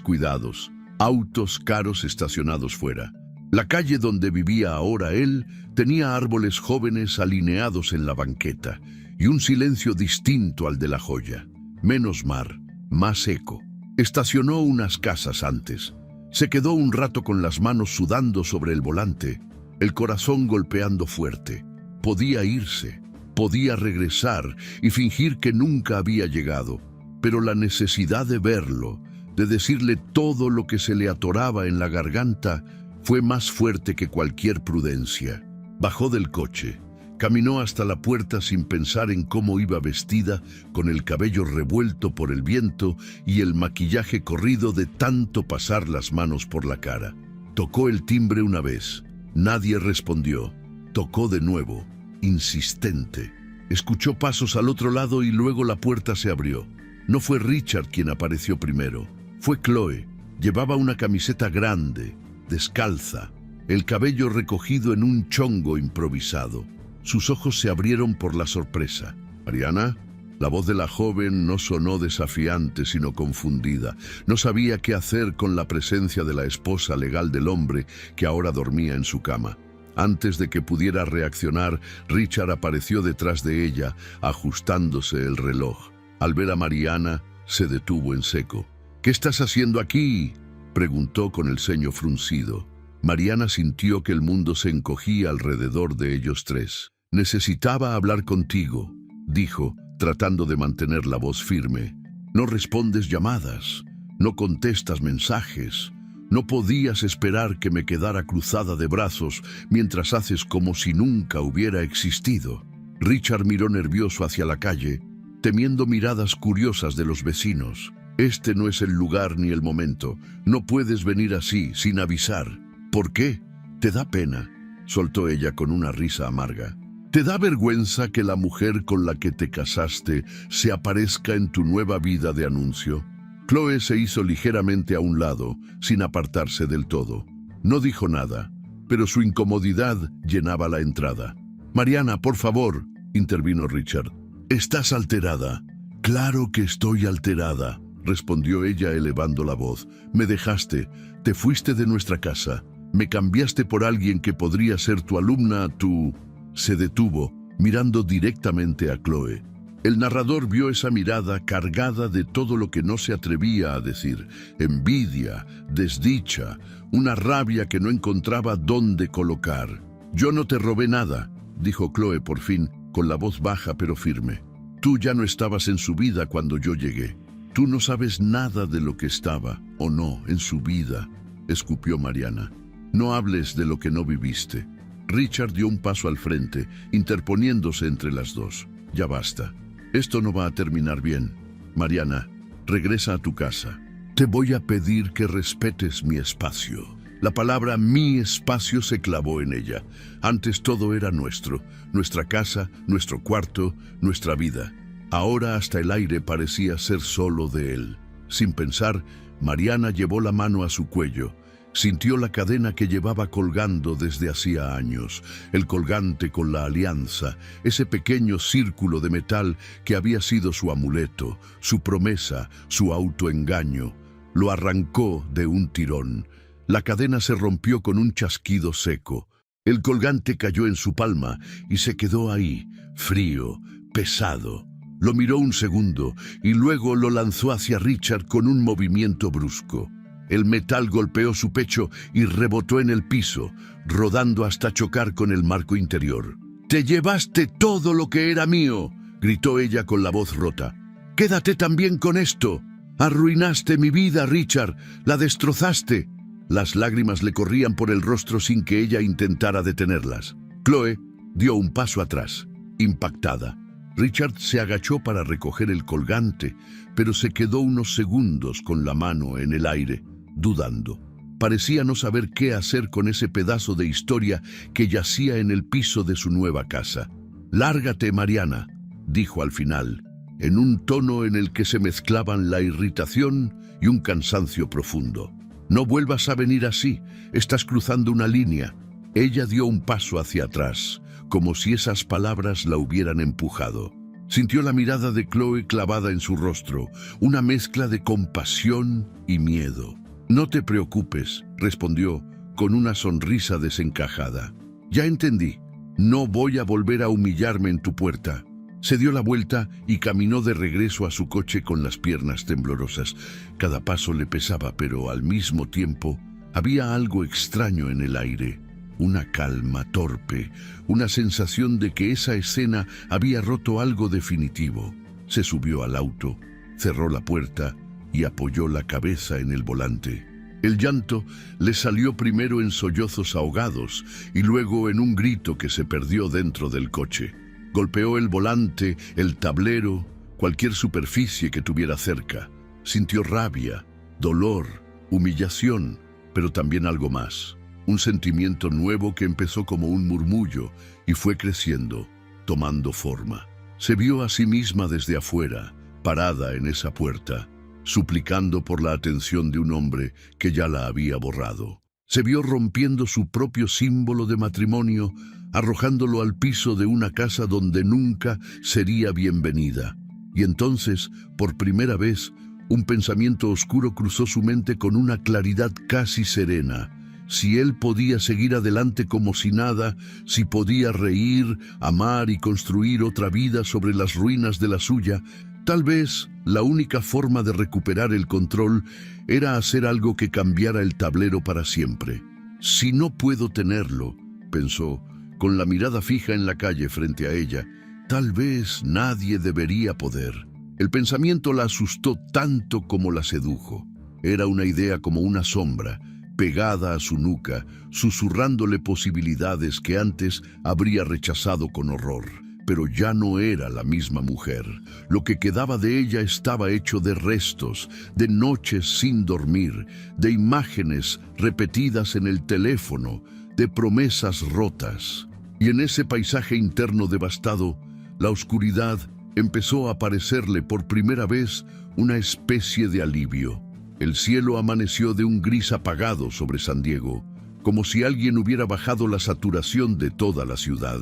cuidados, autos caros estacionados fuera. La calle donde vivía ahora él tenía árboles jóvenes alineados en la banqueta y un silencio distinto al de La Joya. Menos mar, más eco. Estacionó unas casas antes. Se quedó un rato con las manos sudando sobre el volante, el corazón golpeando fuerte. Podía irse, podía regresar y fingir que nunca había llegado, pero la necesidad de verlo, de decirle todo lo que se le atoraba en la garganta, fue más fuerte que cualquier prudencia. Bajó del coche, caminó hasta la puerta sin pensar en cómo iba vestida, con el cabello revuelto por el viento y el maquillaje corrido de tanto pasar las manos por la cara. Tocó el timbre una vez. Nadie respondió. Tocó de nuevo, insistente. Escuchó pasos al otro lado y luego la puerta se abrió. No fue Richard quien apareció primero. Fue Chloe. Llevaba una camiseta grande, descalza, el cabello recogido en un chongo improvisado. Sus ojos se abrieron por la sorpresa. «¿Mariana?» La voz de la joven no sonó desafiante, sino confundida. No sabía qué hacer con la presencia de la esposa legal del hombre que ahora dormía en su cama. Antes de que pudiera reaccionar, Richard apareció detrás de ella, ajustándose el reloj. Al ver a Mariana, se detuvo en seco. «¿Qué estás haciendo aquí?», preguntó con el ceño fruncido. Mariana sintió que el mundo se encogía alrededor de ellos tres. «Necesitaba hablar contigo», dijo, tratando de mantener la voz firme. «No respondes llamadas, no contestas mensajes. No podías esperar que me quedara cruzada de brazos mientras haces como si nunca hubiera existido». Richard miró nervioso hacia la calle, temiendo miradas curiosas de los vecinos. «Este no es el lugar ni el momento. No puedes venir así, sin avisar». «¿Por qué? ¿Te da pena?», soltó ella con una risa amarga. ¿Te da vergüenza que la mujer con la que te casaste se aparezca en tu nueva vida de anuncio?» Chloe se hizo ligeramente a un lado, sin apartarse del todo. No dijo nada, pero su incomodidad llenaba la entrada. «Mariana, por favor», intervino Richard. «Estás alterada». «Claro que estoy alterada», respondió ella elevando la voz. Me dejaste, te fuiste de nuestra casa, me cambiaste por alguien que podría ser tu alumna, tu... Se detuvo, mirando directamente a Chloe. El narrador vio esa mirada cargada de todo lo que no se atrevía a decir. Envidia, desdicha, una rabia que no encontraba dónde colocar. Yo no te robé nada, dijo Chloe por fin, con la voz baja pero firme. Tú ya no estabas en su vida cuando yo llegué. Tú no sabes nada de lo que estaba, o no, en su vida, escupió Mariana. No hables de lo que no viviste. Richard dio un paso al frente, interponiéndose entre las dos. Ya basta. Esto no va a terminar bien. Mariana, regresa a tu casa. Te voy a pedir que respetes mi espacio. La palabra mi espacio se clavó en ella. Antes todo era nuestro, nuestra casa, nuestro cuarto, nuestra vida. Ahora hasta el aire parecía ser solo de él. Sin pensar, Mariana llevó la mano a su cuello. Sintió la cadena que llevaba colgando desde hacía años, el colgante con la alianza, ese pequeño círculo de metal que había sido su amuleto, su promesa, su autoengaño. Lo arrancó de un tirón. La cadena se rompió con un chasquido seco. El colgante cayó en su palma y se quedó ahí, frío, pesado. Lo miró un segundo y luego lo lanzó hacia Richard con un movimiento brusco. El metal golpeó su pecho y rebotó en el piso, rodando hasta chocar con el marco interior. «¡Te llevaste todo lo que era mío!», gritó ella con la voz rota. «¡Quédate también con esto! Arruinaste mi vida, Richard, la destrozaste». Las lágrimas le corrían por el rostro sin que ella intentara detenerlas. Chloe dio un paso atrás, impactada. Richard se agachó para recoger el colgante, pero se quedó unos segundos con la mano en el aire, dudando. Parecía no saber qué hacer con ese pedazo de historia que yacía en el piso de su nueva casa. «Lárgate, Mariana», dijo al final, en un tono en el que se mezclaban la irritación y un cansancio profundo. «No vuelvas a venir así, estás cruzando una línea». Ella dio un paso hacia atrás, como si esas palabras la hubieran empujado. Sintió la mirada de Chloe clavada en su rostro, una mezcla de compasión y miedo. «No te preocupes», respondió, con una sonrisa desencajada. «Ya entendí. No voy a volver a humillarme en tu puerta». Se dio la vuelta y caminó de regreso a su coche con las piernas temblorosas. Cada paso le pesaba, pero al mismo tiempo había algo extraño en el aire. Una calma torpe, una sensación de que esa escena había roto algo definitivo. Se subió al auto, cerró la puerta y apoyó la cabeza en el volante. El llanto le salió primero en sollozos ahogados y luego en un grito que se perdió dentro del coche. Golpeó el volante, el tablero, cualquier superficie que tuviera cerca. Sintió rabia, dolor, humillación, pero también algo más. Un sentimiento nuevo que empezó como un murmullo y fue creciendo, tomando forma. Se vio a sí misma desde afuera, parada en esa puerta, suplicando por la atención de un hombre que ya la había borrado. Se vio rompiendo su propio símbolo de matrimonio, arrojándolo al piso de una casa donde nunca sería bienvenida. Y entonces, por primera vez, un pensamiento oscuro cruzó su mente con una claridad casi serena. Si él podía seguir adelante como si nada, si podía reír, amar y construir otra vida sobre las ruinas de la suya, tal vez la única forma de recuperar el control era hacer algo que cambiara el tablero para siempre. «Si no puedo tenerlo», pensó, con la mirada fija en la calle frente a ella, «tal vez nadie debería poder». El pensamiento la asustó tanto como la sedujo. Era una idea como una sombra, pegada a su nuca, susurrándole posibilidades que antes habría rechazado con horror. Pero ya no era la misma mujer. Lo que quedaba de ella estaba hecho de restos, de noches sin dormir, de imágenes repetidas en el teléfono, de promesas rotas. Y en ese paisaje interno devastado, la oscuridad empezó a parecerle por primera vez una especie de alivio. El cielo amaneció de un gris apagado sobre San Diego, como si alguien hubiera bajado la saturación de toda la ciudad.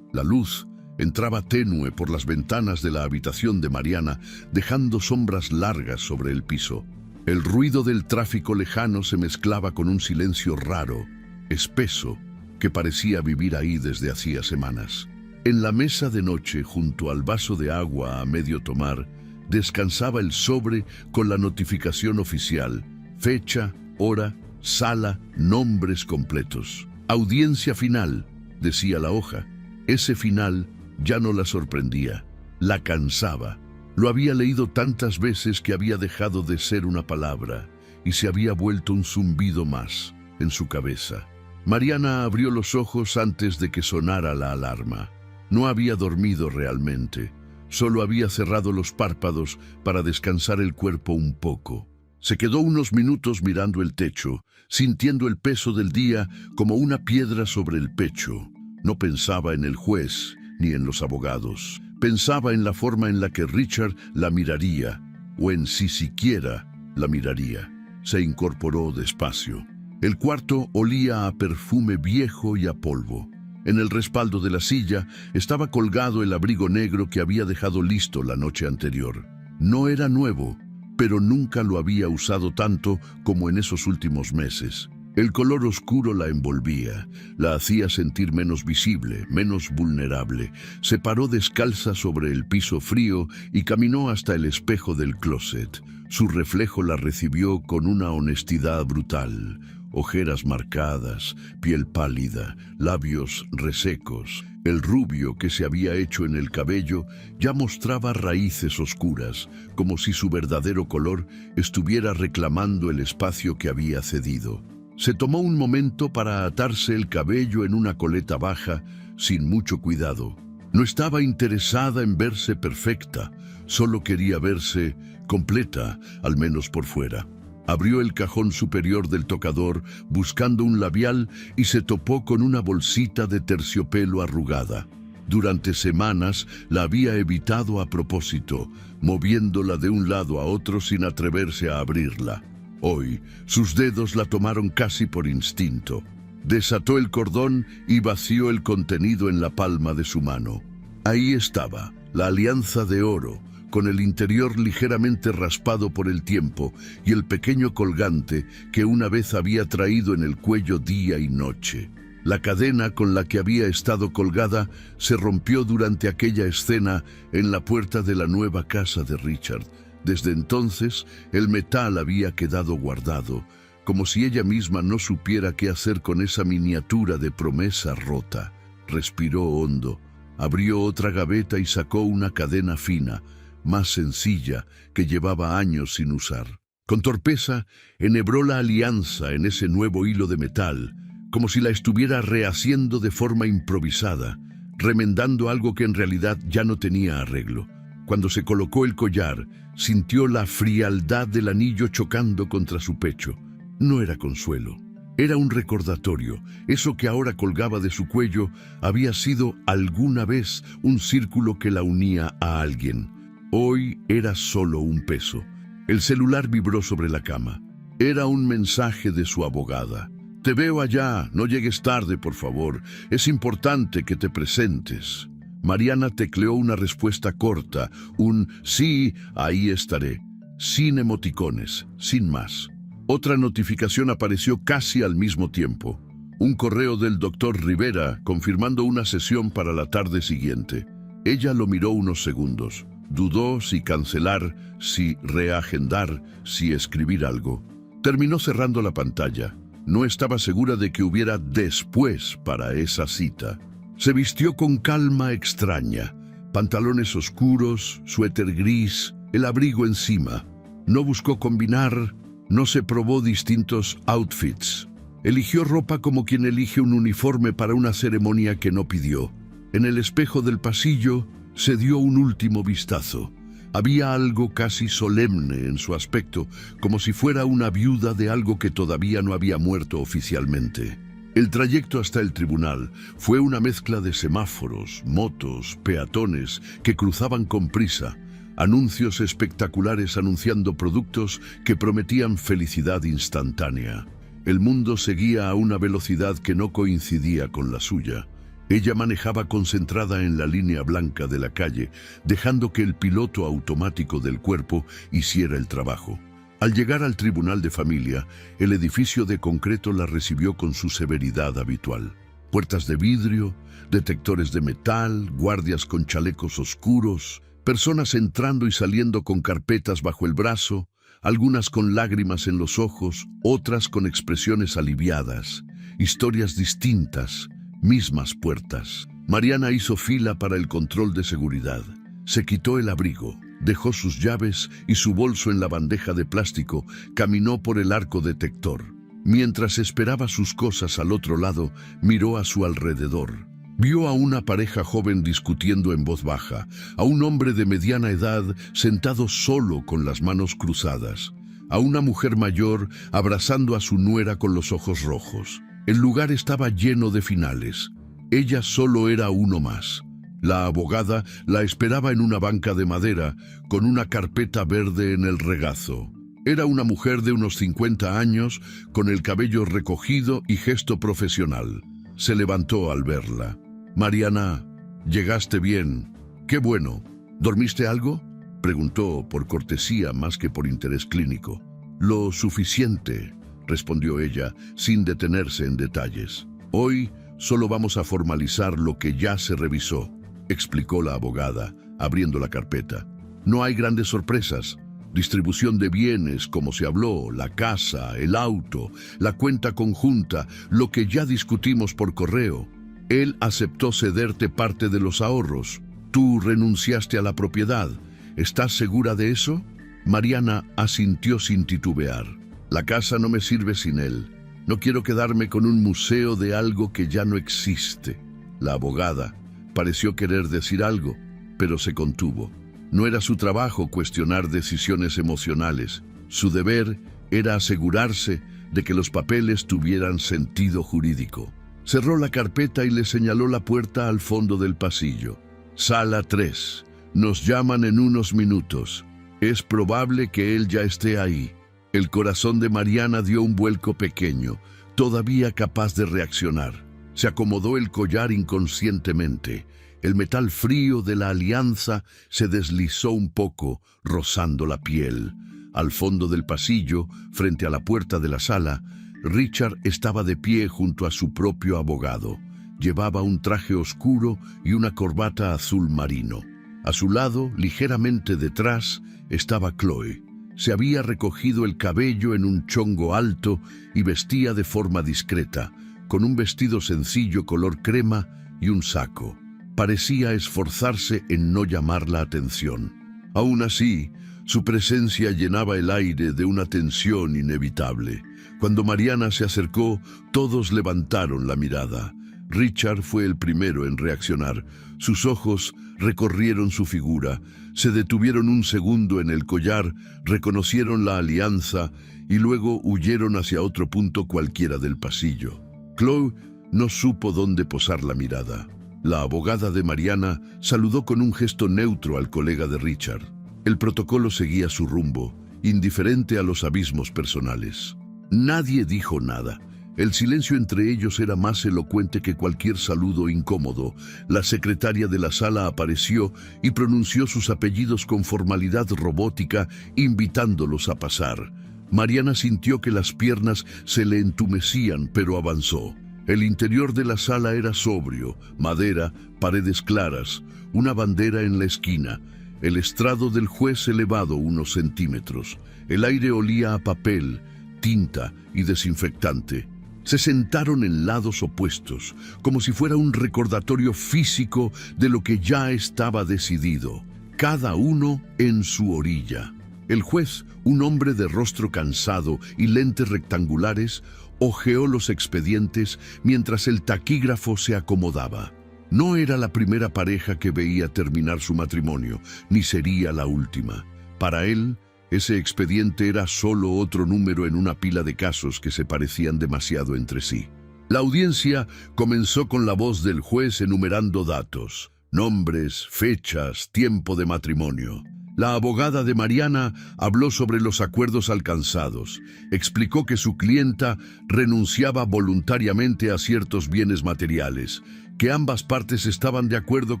La luz Entraba tenue por las ventanas de la habitación de Mariana, dejando sombras largas sobre el piso. El ruido del tráfico lejano se mezclaba con un silencio raro, espeso, que parecía vivir ahí desde hacía semanas. En la mesa de noche, junto al vaso de agua a medio tomar, descansaba el sobre con la notificación oficial: fecha, hora, sala, nombres completos. Audiencia final, decía la hoja. Ese final ya no la sorprendía, la cansaba. Lo había leído tantas veces que había dejado de ser una palabra y se había vuelto un zumbido más en su cabeza. Mariana abrió los ojos antes de que sonara la alarma. No había dormido realmente, solo había cerrado los párpados para descansar el cuerpo un poco. Se quedó unos minutos mirando el techo, sintiendo el peso del día como una piedra sobre el pecho. No pensaba en el juez ni en los abogados. Pensaba en la forma en la que Richard la miraría, o en si siquiera la miraría. Se incorporó despacio. El cuarto olía a perfume viejo y a polvo. En el respaldo de la silla estaba colgado el abrigo negro que había dejado listo la noche anterior. No era nuevo, pero nunca lo había usado tanto como en esos últimos meses. El color oscuro la envolvía, la hacía sentir menos visible, menos vulnerable. Se paró descalza sobre el piso frío y caminó hasta el espejo del closet. Su reflejo la recibió con una honestidad brutal. Ojeras marcadas, piel pálida, labios resecos. El rubio que se había hecho en el cabello ya mostraba raíces oscuras, como si su verdadero color estuviera reclamando el espacio que había cedido. Se tomó un momento para atarse el cabello en una coleta baja, sin mucho cuidado. No estaba interesada en verse perfecta, solo quería verse completa, al menos por fuera. Abrió el cajón superior del tocador buscando un labial y se topó con una bolsita de terciopelo arrugada. Durante semanas la había evitado a propósito, moviéndola de un lado a otro sin atreverse a abrirla. Hoy, sus dedos la tomaron casi por instinto. Desató el cordón y vació el contenido en la palma de su mano. Ahí estaba, la alianza de oro, con el interior ligeramente raspado por el tiempo y el pequeño colgante que una vez había traído en el cuello día y noche. La cadena con la que había estado colgada se rompió durante aquella escena en la puerta de la nueva casa de Richard. Desde entonces, el metal había quedado guardado, como si ella misma no supiera qué hacer con esa miniatura de promesa rota. Respiró hondo, abrió otra gaveta y sacó una cadena fina, más sencilla, que llevaba años sin usar. Con torpeza, enhebró la alianza en ese nuevo hilo de metal, como si la estuviera rehaciendo de forma improvisada, remendando algo que en realidad ya no tenía arreglo. Cuando se colocó el collar, sintió la frialdad del anillo chocando contra su pecho. No era consuelo, era un recordatorio. Eso que ahora colgaba de su cuello había sido alguna vez un círculo que la unía a alguien. Hoy era solo un peso. El celular vibró sobre la cama. Era un mensaje de su abogada. «Te veo allá, no llegues tarde, por favor. Es importante que te presentes». Mariana tecleó una respuesta corta, un «sí, ahí estaré», sin emoticones, sin más. Otra notificación apareció casi al mismo tiempo. Un correo del doctor Rivera confirmando una sesión para la tarde siguiente. Ella lo miró unos segundos. Dudó si cancelar, si reagendar, si escribir algo. Terminó cerrando la pantalla. No estaba segura de que hubiera después para esa cita. Se vistió con calma extraña, pantalones oscuros, suéter gris, el abrigo encima. No buscó combinar, no se probó distintos outfits. Eligió ropa como quien elige un uniforme para una ceremonia que no pidió. En el espejo del pasillo se dio un último vistazo. Había algo casi solemne en su aspecto, como si fuera una viuda de algo que todavía no había muerto oficialmente. El trayecto hasta el tribunal fue una mezcla de semáforos, motos, peatones que cruzaban con prisa, anuncios espectaculares anunciando productos que prometían felicidad instantánea. El mundo seguía a una velocidad que no coincidía con la suya. Ella manejaba concentrada en la línea blanca de la calle, dejando que el piloto automático del cuerpo hiciera el trabajo. Al llegar al tribunal de familia, el edificio de concreto la recibió con su severidad habitual. Puertas de vidrio, detectores de metal, guardias con chalecos oscuros, personas entrando y saliendo con carpetas bajo el brazo, algunas con lágrimas en los ojos, otras con expresiones aliviadas, historias distintas, mismas puertas. Mariana hizo fila para el control de seguridad. Se quitó el abrigo, dejó sus llaves y su bolso en la bandeja de plástico, caminó por el arco detector. Mientras esperaba sus cosas al otro lado, miró a su alrededor. Vio a una pareja joven discutiendo en voz baja, a un hombre de mediana edad sentado solo con las manos cruzadas, a una mujer mayor abrazando a su nuera con los ojos rojos. El lugar estaba lleno de finales. Ella solo era uno más. La abogada la esperaba en una banca de madera, con una carpeta verde en el regazo. Era una mujer de unos 50 años, con el cabello recogido y gesto profesional. Se levantó al verla. «Mariana, llegaste bien. Qué bueno. ¿Dormiste algo?», preguntó por cortesía más que por interés clínico. «Lo suficiente», respondió ella, sin detenerse en detalles. «Hoy solo vamos a formalizar lo que ya se revisó», explicó la abogada, abriendo la carpeta. «No hay grandes sorpresas. Distribución de bienes, como se habló, la casa, el auto, la cuenta conjunta, lo que ya discutimos por correo. Él aceptó cederte parte de los ahorros. Tú renunciaste a la propiedad. ¿Estás segura de eso?». Mariana asintió sin titubear. «La casa no me sirve sin él. No quiero quedarme con un museo de algo que ya no existe». La abogada pareció querer decir algo, pero se contuvo. No era su trabajo cuestionar decisiones emocionales. Su deber era asegurarse de que los papeles tuvieran sentido jurídico. Cerró la carpeta y le señaló la puerta al fondo del pasillo. «Sala 3. Nos llaman en unos minutos. Es probable que él ya esté ahí». El corazón de Mariana dio un vuelco pequeño, todavía capaz de reaccionar. Se acomodó el collar inconscientemente. El metal frío de la alianza se deslizó un poco, rozando la piel. Al fondo del pasillo, frente a la puerta de la sala, Richard estaba de pie junto a su propio abogado. Llevaba un traje oscuro y una corbata azul marino. A su lado, ligeramente detrás, estaba Chloe. Se había recogido el cabello en un chongo alto y vestía de forma discreta, con un vestido sencillo color crema y un saco. Parecía esforzarse en no llamar la atención. Aún así, su presencia llenaba el aire de una tensión inevitable. Cuando Mariana se acercó, todos levantaron la mirada. Richard fue el primero en reaccionar. Sus ojos recorrieron su figura, se detuvieron un segundo en el collar, reconocieron la alianza y luego huyeron hacia otro punto cualquiera del pasillo. Chloe no supo dónde posar la mirada. La abogada de Mariana saludó con un gesto neutro al colega de Richard. El protocolo seguía su rumbo, indiferente a los abismos personales. Nadie dijo nada. El silencio entre ellos era más elocuente que cualquier saludo incómodo. La secretaria de la sala apareció y pronunció sus apellidos con formalidad robótica, invitándolos a pasar. Mariana sintió que las piernas se le entumecían, pero avanzó. El interior de la sala era sobrio, madera, paredes claras, una bandera en la esquina, el estrado del juez elevado unos centímetros. El aire olía a papel, tinta y desinfectante. Se sentaron en lados opuestos, como si fuera un recordatorio físico de lo que ya estaba decidido, cada uno en su orilla. El juez, un hombre de rostro cansado y lentes rectangulares, hojeó los expedientes mientras el taquígrafo se acomodaba. No era la primera pareja que veía terminar su matrimonio, ni sería la última. Para él, ese expediente era solo otro número en una pila de casos que se parecían demasiado entre sí. La audiencia comenzó con la voz del juez enumerando datos, nombres, fechas, tiempo de matrimonio. La abogada de Mariana habló sobre los acuerdos alcanzados. Explicó que su clienta renunciaba voluntariamente a ciertos bienes materiales, que ambas partes estaban de acuerdo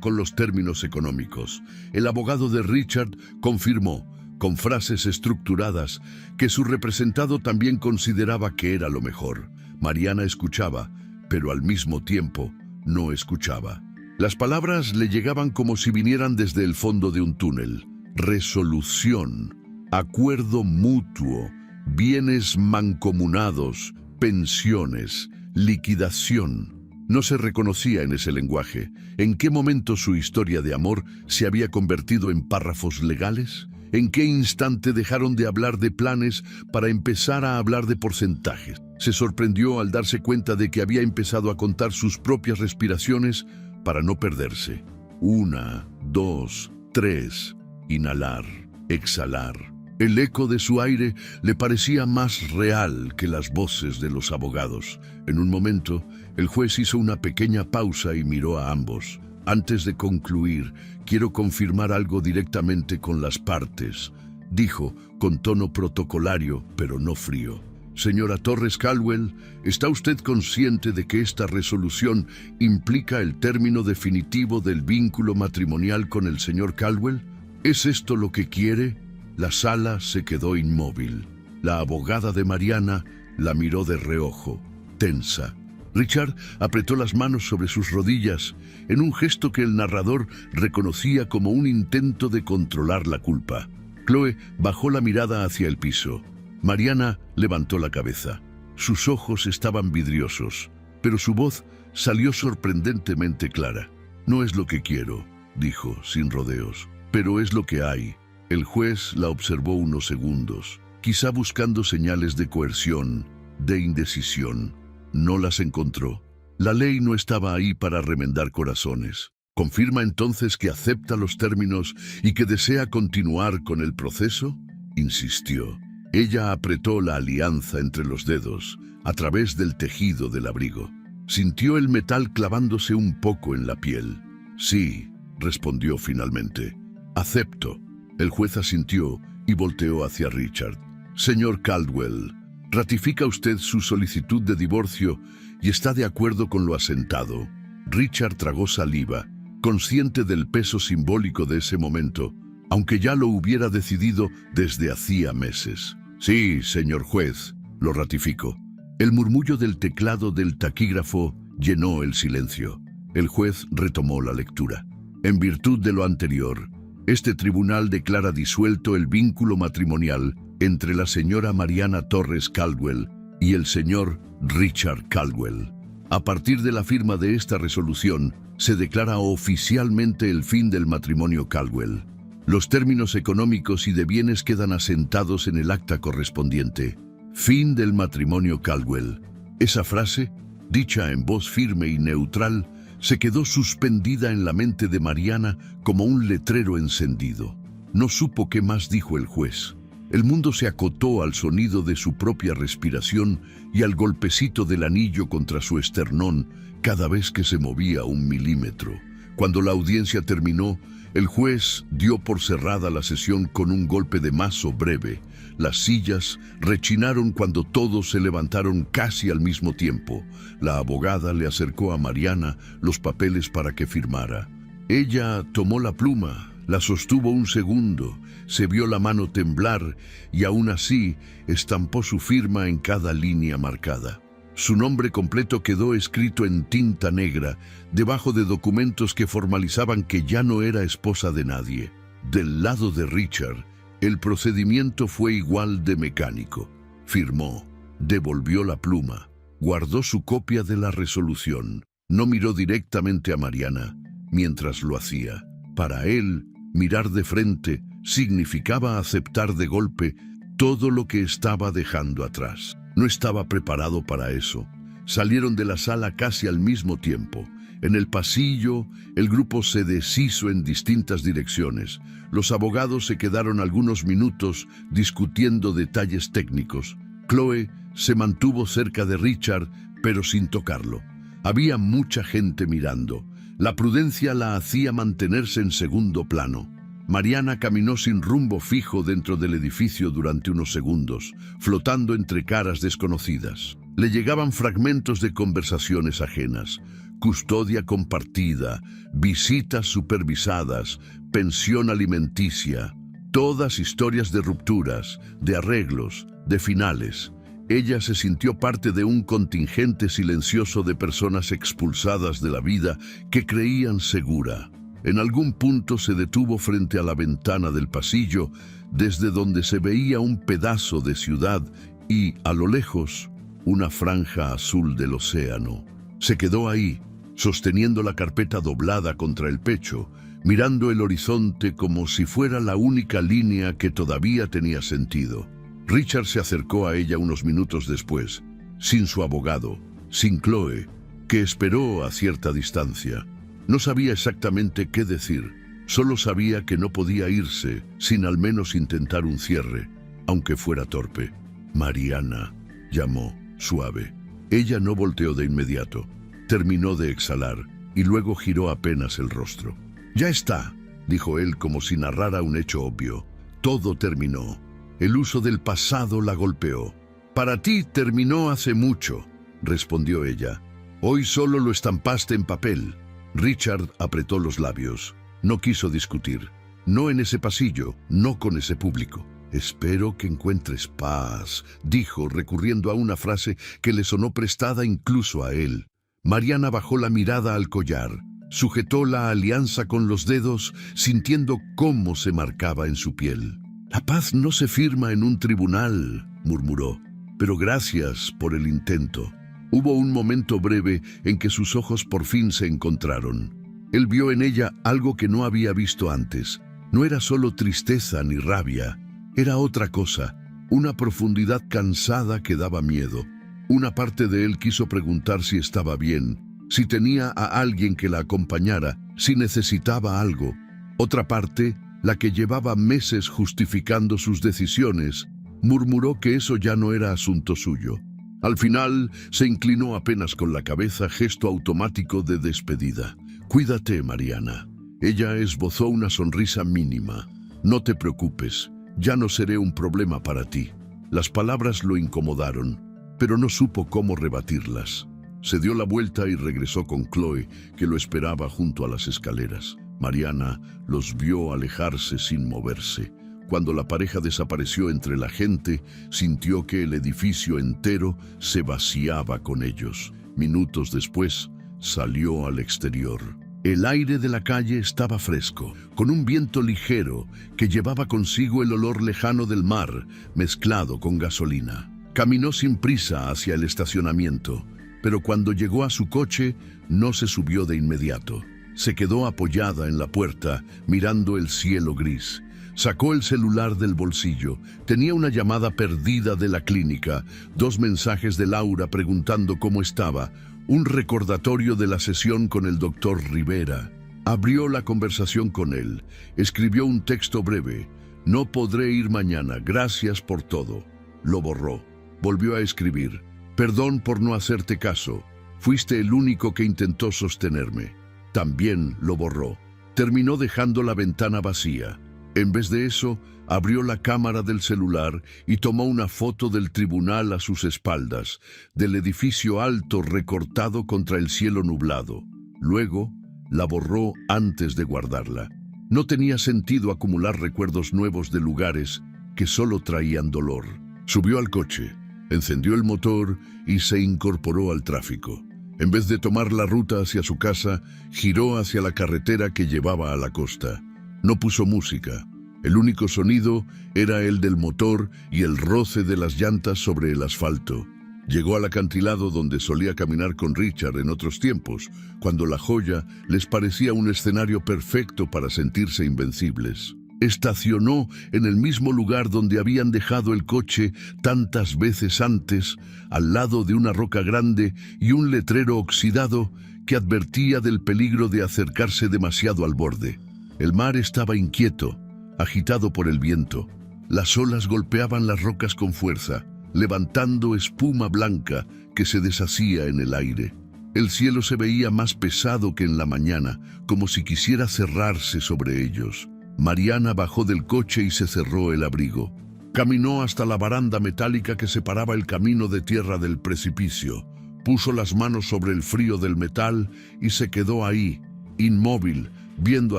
con los términos económicos. El abogado de Richard confirmó, con frases estructuradas, que su representado también consideraba que era lo mejor. Mariana escuchaba, pero al mismo tiempo no escuchaba. Las palabras le llegaban como si vinieran desde el fondo de un túnel. Resolución, acuerdo mutuo, bienes mancomunados, pensiones, liquidación. No se reconocía en ese lenguaje. ¿En qué momento su historia de amor se había convertido en párrafos legales? ¿En qué instante dejaron de hablar de planes para empezar a hablar de porcentajes? Se sorprendió al darse cuenta de que había empezado a contar sus propias respiraciones para no perderse. 1, 2, 3. Inhalar, exhalar. El eco de su aire le parecía más real que las voces de los abogados. En un momento, el juez hizo una pequeña pausa y miró a ambos. Antes de concluir, quiero confirmar algo directamente con las partes, dijo con tono protocolario, pero no frío. Señora Torres Caldwell, ¿está usted consciente de que esta resolución implica el término definitivo del vínculo matrimonial con el señor Caldwell? ¿Es esto lo que quiere? La sala se quedó inmóvil. La abogada de Mariana la miró de reojo, tensa. Richard apretó las manos sobre sus rodillas en un gesto que el narrador reconocía como un intento de controlar la culpa. Chloe bajó la mirada hacia el piso. Mariana levantó la cabeza. Sus ojos estaban vidriosos, pero su voz salió sorprendentemente clara. No es lo que quiero, dijo, sin rodeos, pero es lo que hay. El juez la observó unos segundos, quizá buscando señales de coerción, de indecisión. No las encontró. La ley no estaba ahí para remendar corazones. ¿Confirma entonces que acepta los términos y que desea continuar con el proceso? Insistió. Ella apretó la alianza entre los dedos, a través del tejido del abrigo. Sintió el metal clavándose un poco en la piel. Sí, respondió finalmente. Acepto. El juez asintió y volteó hacia Richard. Señor Caldwell, ¿ratifica usted su solicitud de divorcio y está de acuerdo con lo asentado? Richard tragó saliva, consciente del peso simbólico de ese momento, aunque ya lo hubiera decidido desde hacía meses. Sí, señor juez, lo ratifico. El murmullo del teclado del taquígrafo llenó el silencio. El juez retomó la lectura. En virtud de lo anterior, este tribunal declara disuelto el vínculo matrimonial entre la señora Mariana Torres Caldwell y el señor Richard Caldwell. A partir de la firma de esta resolución, se declara oficialmente el fin del matrimonio Caldwell. Los términos económicos y de bienes quedan asentados en el acta correspondiente. Fin del matrimonio Caldwell. Esa frase, dicha en voz firme y neutral, se quedó suspendida en la mente de Mariana como un letrero encendido. No supo qué más dijo el juez. El mundo se acotó al sonido de su propia respiración y al golpecito del anillo contra su esternón cada vez que se movía 1 milímetro. Cuando la audiencia terminó, el juez dio por cerrada la sesión con un golpe de mazo breve. Las sillas rechinaron cuando todos se levantaron casi al mismo tiempo. La abogada le acercó a Mariana los papeles para que firmara. Ella tomó la pluma, la sostuvo un segundo, se vio la mano temblar y aún así estampó su firma en cada línea marcada. Su nombre completo quedó escrito en tinta negra, debajo de documentos que formalizaban que ya no era esposa de nadie. Del lado de Richard, el procedimiento fue igual de mecánico. Firmó, devolvió la pluma, guardó su copia de la resolución. No miró directamente a Mariana mientras lo hacía. Para él, mirar de frente significaba aceptar de golpe todo lo que estaba dejando atrás. No estaba preparado para eso. Salieron de la sala casi al mismo tiempo. En el pasillo, el grupo se deshizo en distintas direcciones. Los abogados se quedaron algunos minutos discutiendo detalles técnicos. Chloe se mantuvo cerca de Richard, pero sin tocarlo. Había mucha gente mirando. La prudencia la hacía mantenerse en segundo plano. Mariana caminó sin rumbo fijo dentro del edificio durante unos segundos, flotando entre caras desconocidas. Le llegaban fragmentos de conversaciones ajenas, custodia compartida, visitas supervisadas, pensión alimenticia, todas historias de rupturas, de arreglos, de finales. Ella se sintió parte de un contingente silencioso de personas expulsadas de la vida que creían segura. En algún punto se detuvo frente a la ventana del pasillo, desde donde se veía un pedazo de ciudad y, a lo lejos, una franja azul del océano. Se quedó ahí, sosteniendo la carpeta doblada contra el pecho, mirando el horizonte como si fuera la única línea que todavía tenía sentido. Richard se acercó a ella unos minutos después, sin su abogado, sin Chloe, que esperó a cierta distancia. No sabía exactamente qué decir, solo sabía que no podía irse sin al menos intentar un cierre, aunque fuera torpe. Mariana, llamó, suave. Ella no volteó de inmediato. Terminó de exhalar y luego giró apenas el rostro. «Ya está», dijo él como si narrara un hecho obvio. «Todo terminó. El uso del pasado la golpeó». «Para ti terminó hace mucho», respondió ella. «Hoy solo lo estampaste en papel». Richard apretó los labios. No quiso discutir. No en ese pasillo, no con ese público. «Espero que encuentres paz», dijo, recurriendo a una frase que le sonó prestada incluso a él. Mariana bajó la mirada al collar, sujetó la alianza con los dedos, sintiendo cómo se marcaba en su piel. «La paz no se firma en un tribunal», murmuró, «pero gracias por el intento». Hubo un momento breve en que sus ojos por fin se encontraron. Él vio en ella algo que no había visto antes. No era solo tristeza ni rabia, era otra cosa, una profundidad cansada que daba miedo. Una parte de él quiso preguntar si estaba bien, si tenía a alguien que la acompañara, si necesitaba algo. Otra parte, la que llevaba meses justificando sus decisiones, murmuró que eso ya no era asunto suyo. Al final, se inclinó apenas con la cabeza, gesto automático de despedida. «Cuídate, Mariana». Ella esbozó una sonrisa mínima. «No te preocupes, ya no seré un problema para ti». Las palabras lo incomodaron, pero no supo cómo rebatirlas. Se dio la vuelta y regresó con Chloe, que lo esperaba junto a las escaleras. Mariana los vio alejarse sin moverse. Cuando la pareja desapareció entre la gente, sintió que el edificio entero se vaciaba con ellos. Minutos después, salió al exterior. El aire de la calle estaba fresco, con un viento ligero que llevaba consigo el olor lejano del mar, mezclado con gasolina. Caminó sin prisa hacia el estacionamiento, pero cuando llegó a su coche, no se subió de inmediato. Se quedó apoyada en la puerta, mirando el cielo gris. Sacó el celular del bolsillo. Tenía una llamada perdida de la clínica, 2 mensajes de Laura preguntando cómo estaba, un recordatorio de la sesión con el doctor Rivera. Abrió la conversación con él. Escribió un texto breve. «No podré ir mañana, gracias por todo». Lo borró. Volvió a escribir. «Perdón por no hacerte caso. Fuiste el único que intentó sostenerme». También lo borró. Terminó dejando la ventana vacía. En vez de eso, abrió la cámara del celular y tomó una foto del tribunal a sus espaldas, del edificio alto recortado contra el cielo nublado. Luego, la borró antes de guardarla. No tenía sentido acumular recuerdos nuevos de lugares que solo traían dolor. Subió al coche, encendió el motor y se incorporó al tráfico. En vez de tomar la ruta hacia su casa, giró hacia la carretera que llevaba a la costa. No puso música. El único sonido era el del motor y el roce de las llantas sobre el asfalto. Llegó al acantilado donde solía caminar con Richard en otros tiempos, cuando La Joya les parecía un escenario perfecto para sentirse invencibles. Estacionó en el mismo lugar donde habían dejado el coche tantas veces antes, al lado de una roca grande y un letrero oxidado que advertía del peligro de acercarse demasiado al borde. El mar estaba inquieto, agitado por el viento. Las olas golpeaban las rocas con fuerza, levantando espuma blanca que se deshacía en el aire. El cielo se veía más pesado que en la mañana, como si quisiera cerrarse sobre ellos. Mariana bajó del coche y se cerró el abrigo. Caminó hasta la baranda metálica que separaba el camino de tierra del precipicio. Puso las manos sobre el frío del metal y se quedó ahí, inmóvil, viendo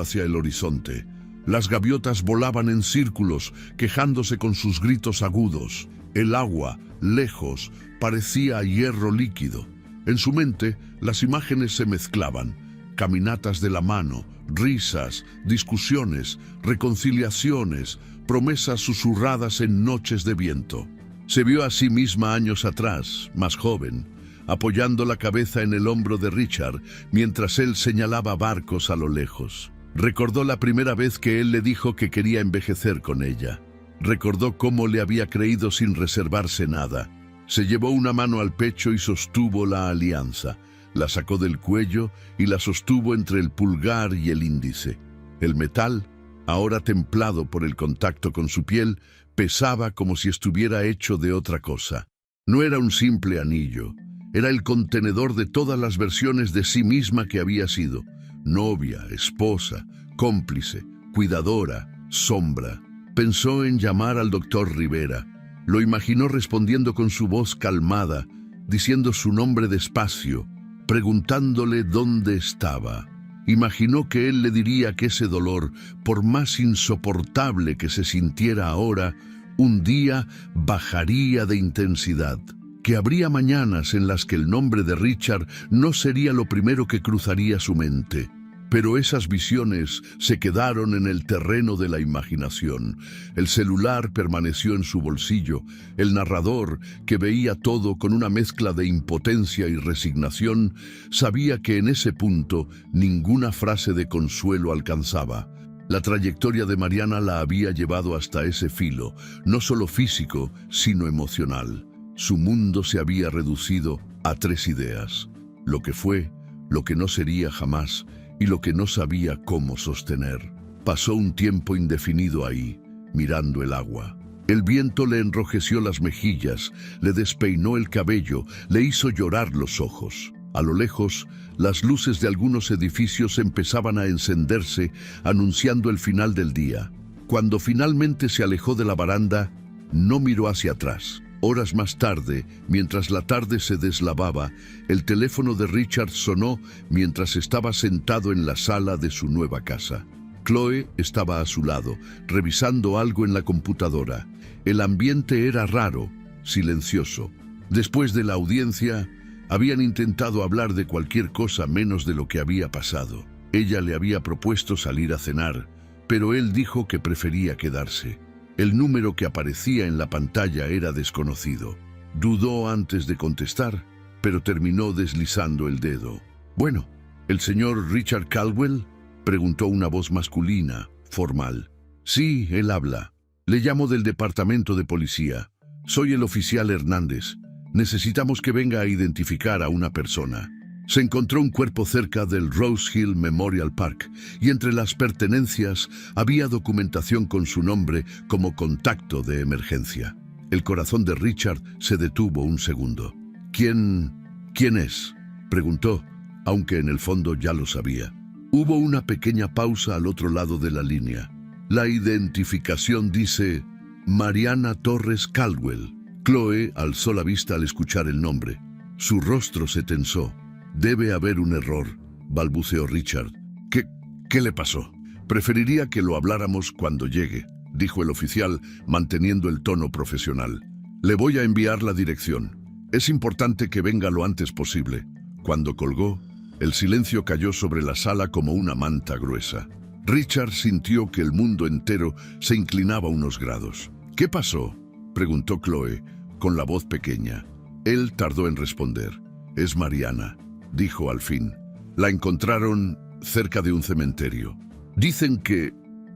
hacia el horizonte. Las gaviotas volaban en círculos, quejándose con sus gritos agudos. El agua, lejos, parecía hierro líquido. En su mente, las imágenes se mezclaban. Caminatas de la mano, risas, discusiones, reconciliaciones, promesas susurradas en noches de viento. Se vio a sí misma años atrás, más joven, apoyando la cabeza en el hombro de Richard, mientras él señalaba barcos a lo lejos. Recordó la primera vez que él le dijo que quería envejecer con ella. Recordó cómo le había creído sin reservarse nada. Se llevó una mano al pecho y sostuvo la alianza. La sacó del cuello y la sostuvo entre el pulgar y el índice. El metal, ahora templado por el contacto con su piel, pesaba como si estuviera hecho de otra cosa. No era un simple anillo. Era el contenedor de todas las versiones de sí misma que había sido. Novia, esposa, cómplice, cuidadora, sombra. Pensó en llamar al doctor Rivera. Lo imaginó respondiendo con su voz calmada, diciendo su nombre despacio, preguntándole dónde estaba. Imaginó que él le diría que ese dolor, por más insoportable que se sintiera ahora, un día bajaría de intensidad. Que habría mañanas en las que el nombre de Richard no sería lo primero que cruzaría su mente. Pero esas visiones se quedaron en el terreno de la imaginación. El celular permaneció en su bolsillo. El narrador, que veía todo con una mezcla de impotencia y resignación, sabía que en ese punto ninguna frase de consuelo alcanzaba. La trayectoria de Mariana la había llevado hasta ese filo, no solo físico, sino emocional. Su mundo se había reducido a 3 ideas: lo que fue, lo que no sería jamás y lo que no sabía cómo sostener. Pasó un tiempo indefinido ahí, mirando el agua. El viento le enrojeció las mejillas, le despeinó el cabello, le hizo llorar los ojos. A lo lejos, las luces de algunos edificios empezaban a encenderse, anunciando el final del día. Cuando finalmente se alejó de la baranda, no miró hacia atrás. Horas más tarde, mientras la tarde se deslavaba, el teléfono de Richard sonó mientras estaba sentado en la sala de su nueva casa. Chloe estaba a su lado, revisando algo en la computadora. El ambiente era raro, silencioso. Después de la audiencia, habían intentado hablar de cualquier cosa menos de lo que había pasado. Ella le había propuesto salir a cenar, pero él dijo que prefería quedarse. El número que aparecía en la pantalla era desconocido. Dudó antes de contestar, pero terminó deslizando el dedo. «Bueno, ¿el señor Richard Caldwell?», preguntó una voz masculina, formal. «Sí, él habla. Le llamo del departamento de policía. Soy el oficial Hernández. Necesitamos que venga a identificar a una persona». Se encontró un cuerpo cerca del Rose Hill Memorial Park y entre las pertenencias había documentación con su nombre como contacto de emergencia. El corazón de Richard se detuvo un segundo. ¿Quién es?», preguntó, aunque en el fondo ya lo sabía. Hubo una pequeña pausa al otro lado de la línea. La identificación dice Mariana Torres Caldwell. Chloe alzó la vista al escuchar el nombre. Su rostro se tensó. «Debe haber un error», balbuceó Richard. ¿Qué le pasó? «Preferiría que lo habláramos cuando llegue», dijo el oficial, manteniendo el tono profesional. «Le voy a enviar la dirección. Es importante que venga lo antes posible». Cuando colgó, el silencio cayó sobre la sala como una manta gruesa. Richard sintió que el mundo entero se inclinaba unos grados. «¿Qué pasó?», preguntó Chloe, con la voz pequeña. Él tardó en responder. «Es Mariana», dijo al fin. «La encontraron cerca de un cementerio. Dicen que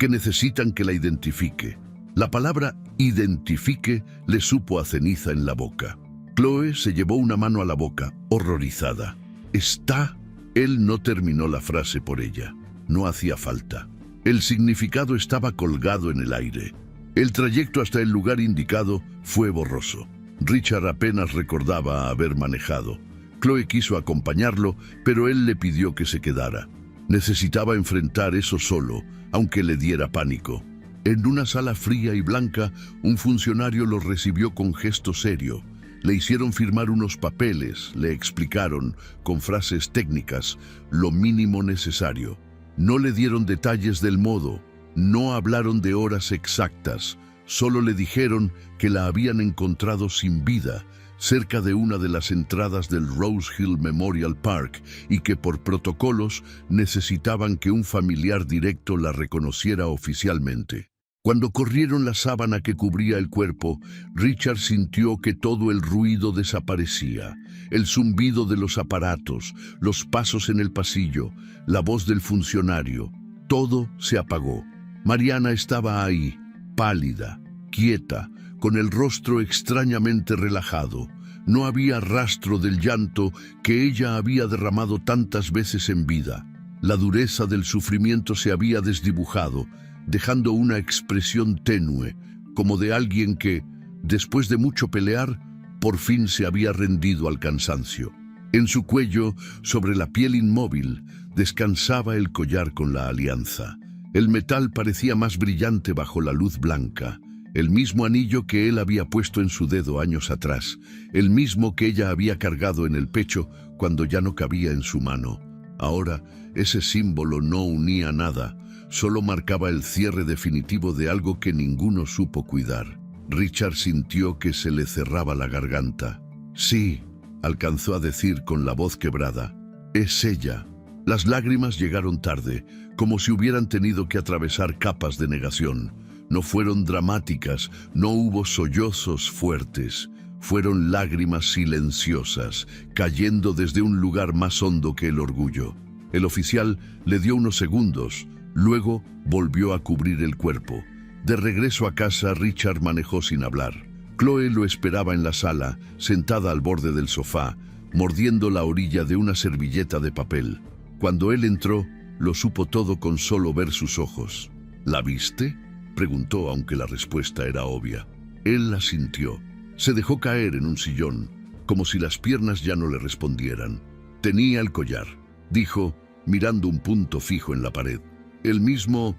necesitan que la identifique». La palabra «identifique» le supo a ceniza en la boca. Chloe se llevó una mano a la boca, horrorizada. «¿Está?» Él no terminó la frase por ella. No hacía falta. El significado estaba colgado en el aire. El trayecto hasta el lugar indicado fue borroso. Richard apenas recordaba haber manejado. Chloe quiso acompañarlo, pero él le pidió que se quedara. Necesitaba enfrentar eso solo, aunque le diera pánico. En una sala fría y blanca, un funcionario lo recibió con gesto serio. Le hicieron firmar unos papeles, le explicaron, con frases técnicas, lo mínimo necesario. No le dieron detalles del modo, no hablaron de horas exactas, solo le dijeron que la habían encontrado sin vida, cerca de una de las entradas del Rose Hill Memorial Park y que por protocolos necesitaban que un familiar directo la reconociera oficialmente. Cuando corrieron la sábana que cubría el cuerpo, Richard sintió que todo el ruido desaparecía. El zumbido de los aparatos, los pasos en el pasillo, la voz del funcionario, todo se apagó. Mariana estaba ahí, pálida, quieta, con el rostro extrañamente relajado. No había rastro del llanto que ella había derramado tantas veces en vida. La dureza del sufrimiento se había desdibujado, dejando una expresión tenue, como de alguien que, después de mucho pelear, por fin se había rendido al cansancio. En su cuello, sobre la piel inmóvil, descansaba el collar con la alianza. El metal parecía más brillante bajo la luz blanca, el mismo anillo que él había puesto en su dedo años atrás, el mismo que ella había cargado en el pecho cuando ya no cabía en su mano. Ahora, ese símbolo no unía nada, solo marcaba el cierre definitivo de algo que ninguno supo cuidar. Richard sintió que se le cerraba la garganta. «Sí», alcanzó a decir con la voz quebrada, «es ella». Las lágrimas llegaron tarde, como si hubieran tenido que atravesar capas de negación. No fueron dramáticas, no hubo sollozos fuertes. Fueron lágrimas silenciosas, cayendo desde un lugar más hondo que el orgullo. El oficial le dio unos segundos, luego volvió a cubrir el cuerpo. De regreso a casa, Richard manejó sin hablar. Chloe lo esperaba en la sala, sentada al borde del sofá, mordiendo la orilla de una servilleta de papel. Cuando él entró, lo supo todo con solo ver sus ojos. «¿La viste?», preguntó, aunque la respuesta era obvia. Él la sintió. Se dejó caer en un sillón, como si las piernas ya no le respondieran. «Tenía el collar», dijo, mirando un punto fijo en la pared. El mismo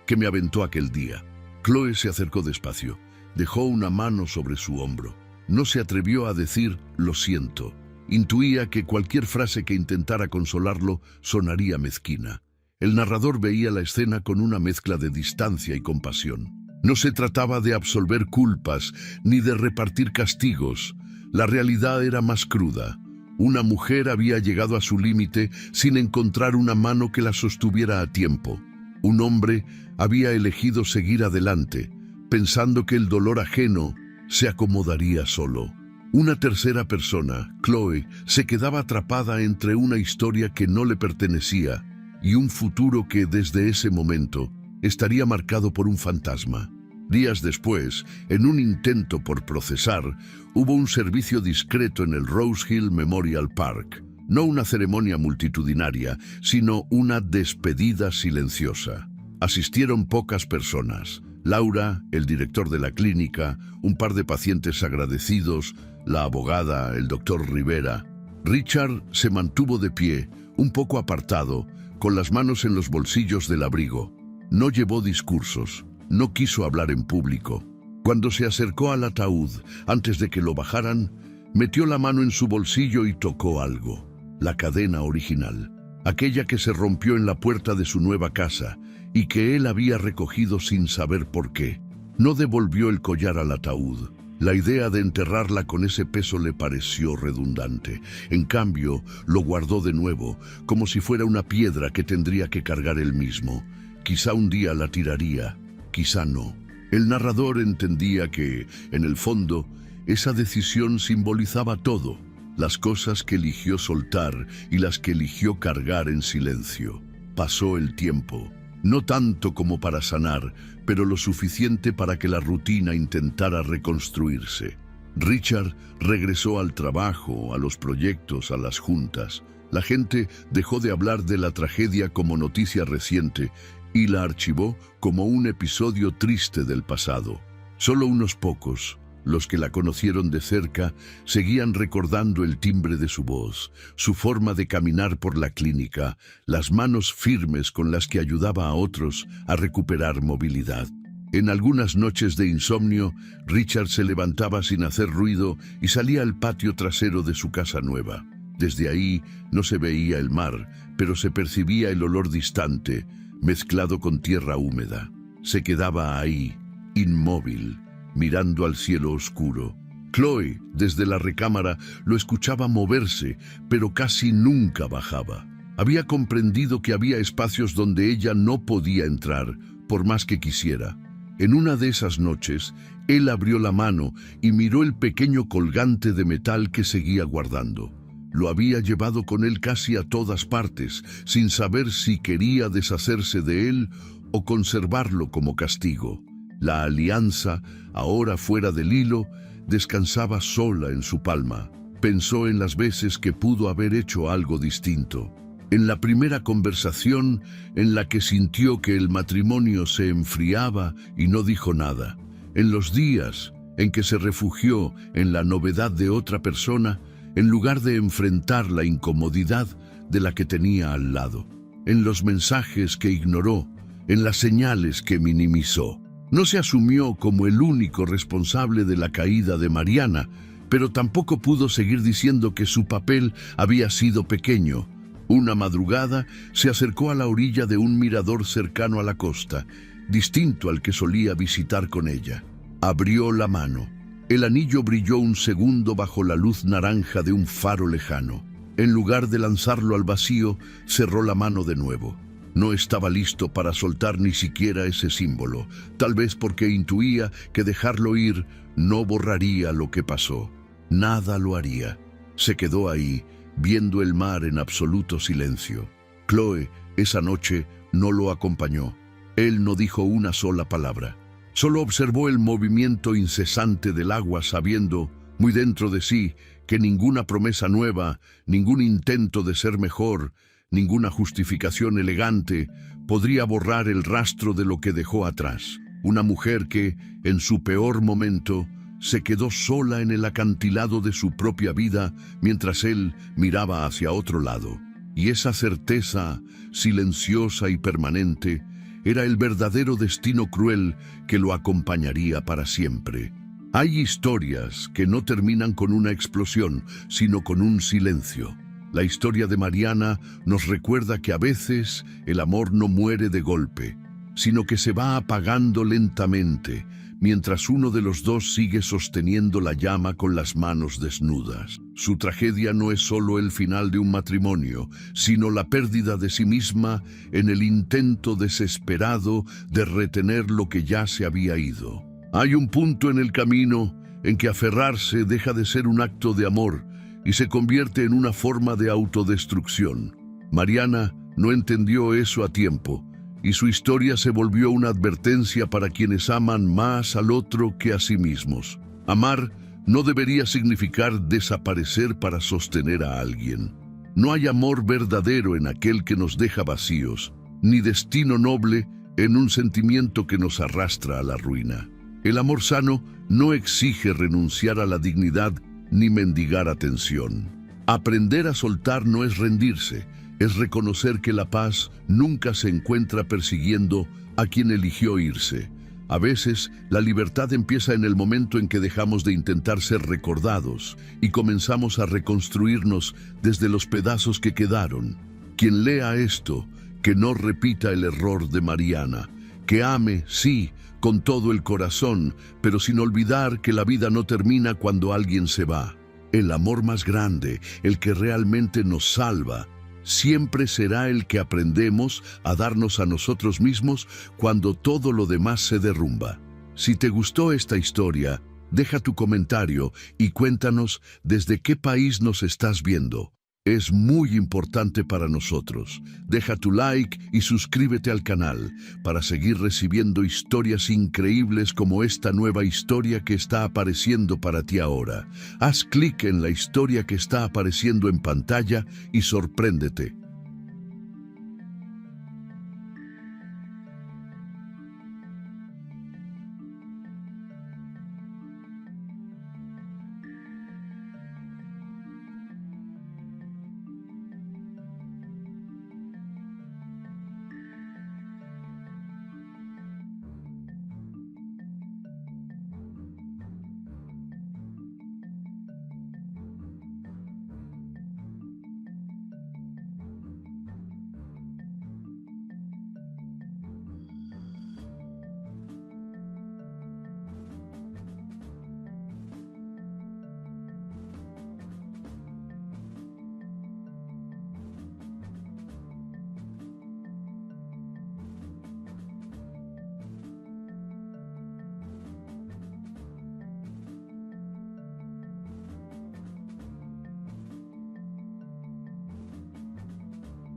que me aventó aquel día». Chloe se acercó despacio. Dejó una mano sobre su hombro. No se atrevió a decir «lo siento». Intuía que cualquier frase que intentara consolarlo sonaría mezquina. El narrador veía la escena con una mezcla de distancia y compasión. No se trataba de absolver culpas ni de repartir castigos. La realidad era más cruda. Una mujer había llegado a su límite sin encontrar una mano que la sostuviera a tiempo. Un hombre había elegido seguir adelante, pensando que el dolor ajeno se acomodaría solo. Una tercera persona, Chloe, se quedaba atrapada entre una historia que no le pertenecía y un futuro que desde ese momento estaría marcado por un fantasma. Días después, en un intento por procesar, hubo un servicio discreto en el Rose Hill Memorial Park. No una ceremonia multitudinaria, sino una despedida silenciosa. Asistieron pocas personas. Laura, el director de la clínica, un par de pacientes agradecidos, la abogada, el doctor Rivera. Richard se mantuvo de pie, un poco apartado, con las manos en los bolsillos del abrigo. No llevó discursos, no quiso hablar en público. Cuando se acercó al ataúd, antes de que lo bajaran, metió la mano en su bolsillo y tocó algo. La cadena original, aquella que se rompió en la puerta de su nueva casa y que él había recogido sin saber por qué. No devolvió el collar al ataúd. La idea de enterrarla con ese peso le pareció redundante. En cambio, lo guardó de nuevo, como si fuera una piedra que tendría que cargar él mismo. Quizá un día la tiraría, quizá no. El narrador entendía que, en el fondo, esa decisión simbolizaba todo. Las cosas que eligió soltar y las que eligió cargar en silencio. Pasó el tiempo. No tanto como para sanar, pero lo suficiente para que la rutina intentara reconstruirse. Richard regresó al trabajo, a los proyectos, a las juntas. La gente dejó de hablar de la tragedia como noticia reciente y la archivó como un episodio triste del pasado. Solo unos pocos, los que la conocieron de cerca, seguían recordando el timbre de su voz, su forma de caminar por la clínica, las manos firmes con las que ayudaba a otros a recuperar movilidad. En algunas noches de insomnio, Richard se levantaba sin hacer ruido y salía al patio trasero de su casa nueva. Desde ahí no se veía el mar, pero se percibía el olor distante, mezclado con tierra húmeda. Se quedaba ahí, inmóvil, mirando al cielo oscuro. Chloe, desde la recámara, lo escuchaba moverse, pero casi nunca bajaba. Había comprendido que había espacios donde ella no podía entrar, por más que quisiera. En una de esas noches, él abrió la mano y miró el pequeño colgante de metal que seguía guardando. Lo había llevado con él casi a todas partes, sin saber si quería deshacerse de él o conservarlo como castigo. La alianza, ahora fuera del hilo, descansaba sola en su palma. Pensó en las veces que pudo haber hecho algo distinto. En la primera conversación en la que sintió que el matrimonio se enfriaba y no dijo nada. En los días en que se refugió en la novedad de otra persona, en lugar de enfrentar la incomodidad de la que tenía al lado. En los mensajes que ignoró, en las señales que minimizó. No se asumió como el único responsable de la caída de Mariana, pero tampoco pudo seguir diciendo que su papel había sido pequeño. Una madrugada se acercó a la orilla de un mirador cercano a la costa, distinto al que solía visitar con ella. Abrió la mano. El anillo brilló un segundo bajo la luz naranja de un faro lejano. En lugar de lanzarlo al vacío, cerró la mano de nuevo. No estaba listo para soltar ni siquiera ese símbolo, tal vez porque intuía que dejarlo ir no borraría lo que pasó. Nada lo haría. Se quedó ahí, viendo el mar en absoluto silencio. Chloe, esa noche, no lo acompañó. Él no dijo una sola palabra. Solo observó el movimiento incesante del agua, sabiendo, muy dentro de sí, que ninguna promesa nueva, ningún intento de ser mejor, ninguna justificación elegante podría borrar el rastro de lo que dejó atrás. Una mujer que, en su peor momento, se quedó sola en el acantilado de su propia vida mientras él miraba hacia otro lado. Y esa certeza, silenciosa y permanente, era el verdadero destino cruel que lo acompañaría para siempre. Hay historias que no terminan con una explosión, sino con un silencio. La historia de Mariana nos recuerda que a veces el amor no muere de golpe, sino que se va apagando lentamente, mientras uno de los dos sigue sosteniendo la llama con las manos desnudas. Su tragedia no es solo el final de un matrimonio, sino la pérdida de sí misma en el intento desesperado de retener lo que ya se había ido. Hay un punto en el camino en que aferrarse deja de ser un acto de amor y se convierte en una forma de autodestrucción. Mariana no entendió eso a tiempo, y su historia se volvió una advertencia para quienes aman más al otro que a sí mismos. Amar no debería significar desaparecer para sostener a alguien. No hay amor verdadero en aquel que nos deja vacíos, ni destino noble en un sentimiento que nos arrastra a la ruina. El amor sano no exige renunciar a la dignidad ni mendigar atención. Aprender a soltar no es rendirse, es reconocer que la paz nunca se encuentra persiguiendo a quien eligió irse. A veces, la libertad empieza en el momento en que dejamos de intentar ser recordados y comenzamos a reconstruirnos desde los pedazos que quedaron. Quien lea esto, que no repita el error de Mariana, que ame, sí, con todo el corazón, pero sin olvidar que la vida no termina cuando alguien se va. El amor más grande, el que realmente nos salva, siempre será el que aprendemos a darnos a nosotros mismos cuando todo lo demás se derrumba. Si te gustó esta historia, deja tu comentario y cuéntanos desde qué país nos estás viendo. Es muy importante para nosotros. Deja tu like y suscríbete al canal para seguir recibiendo historias increíbles como esta nueva historia que está apareciendo para ti ahora. Haz clic en la historia que está apareciendo en pantalla y sorpréndete.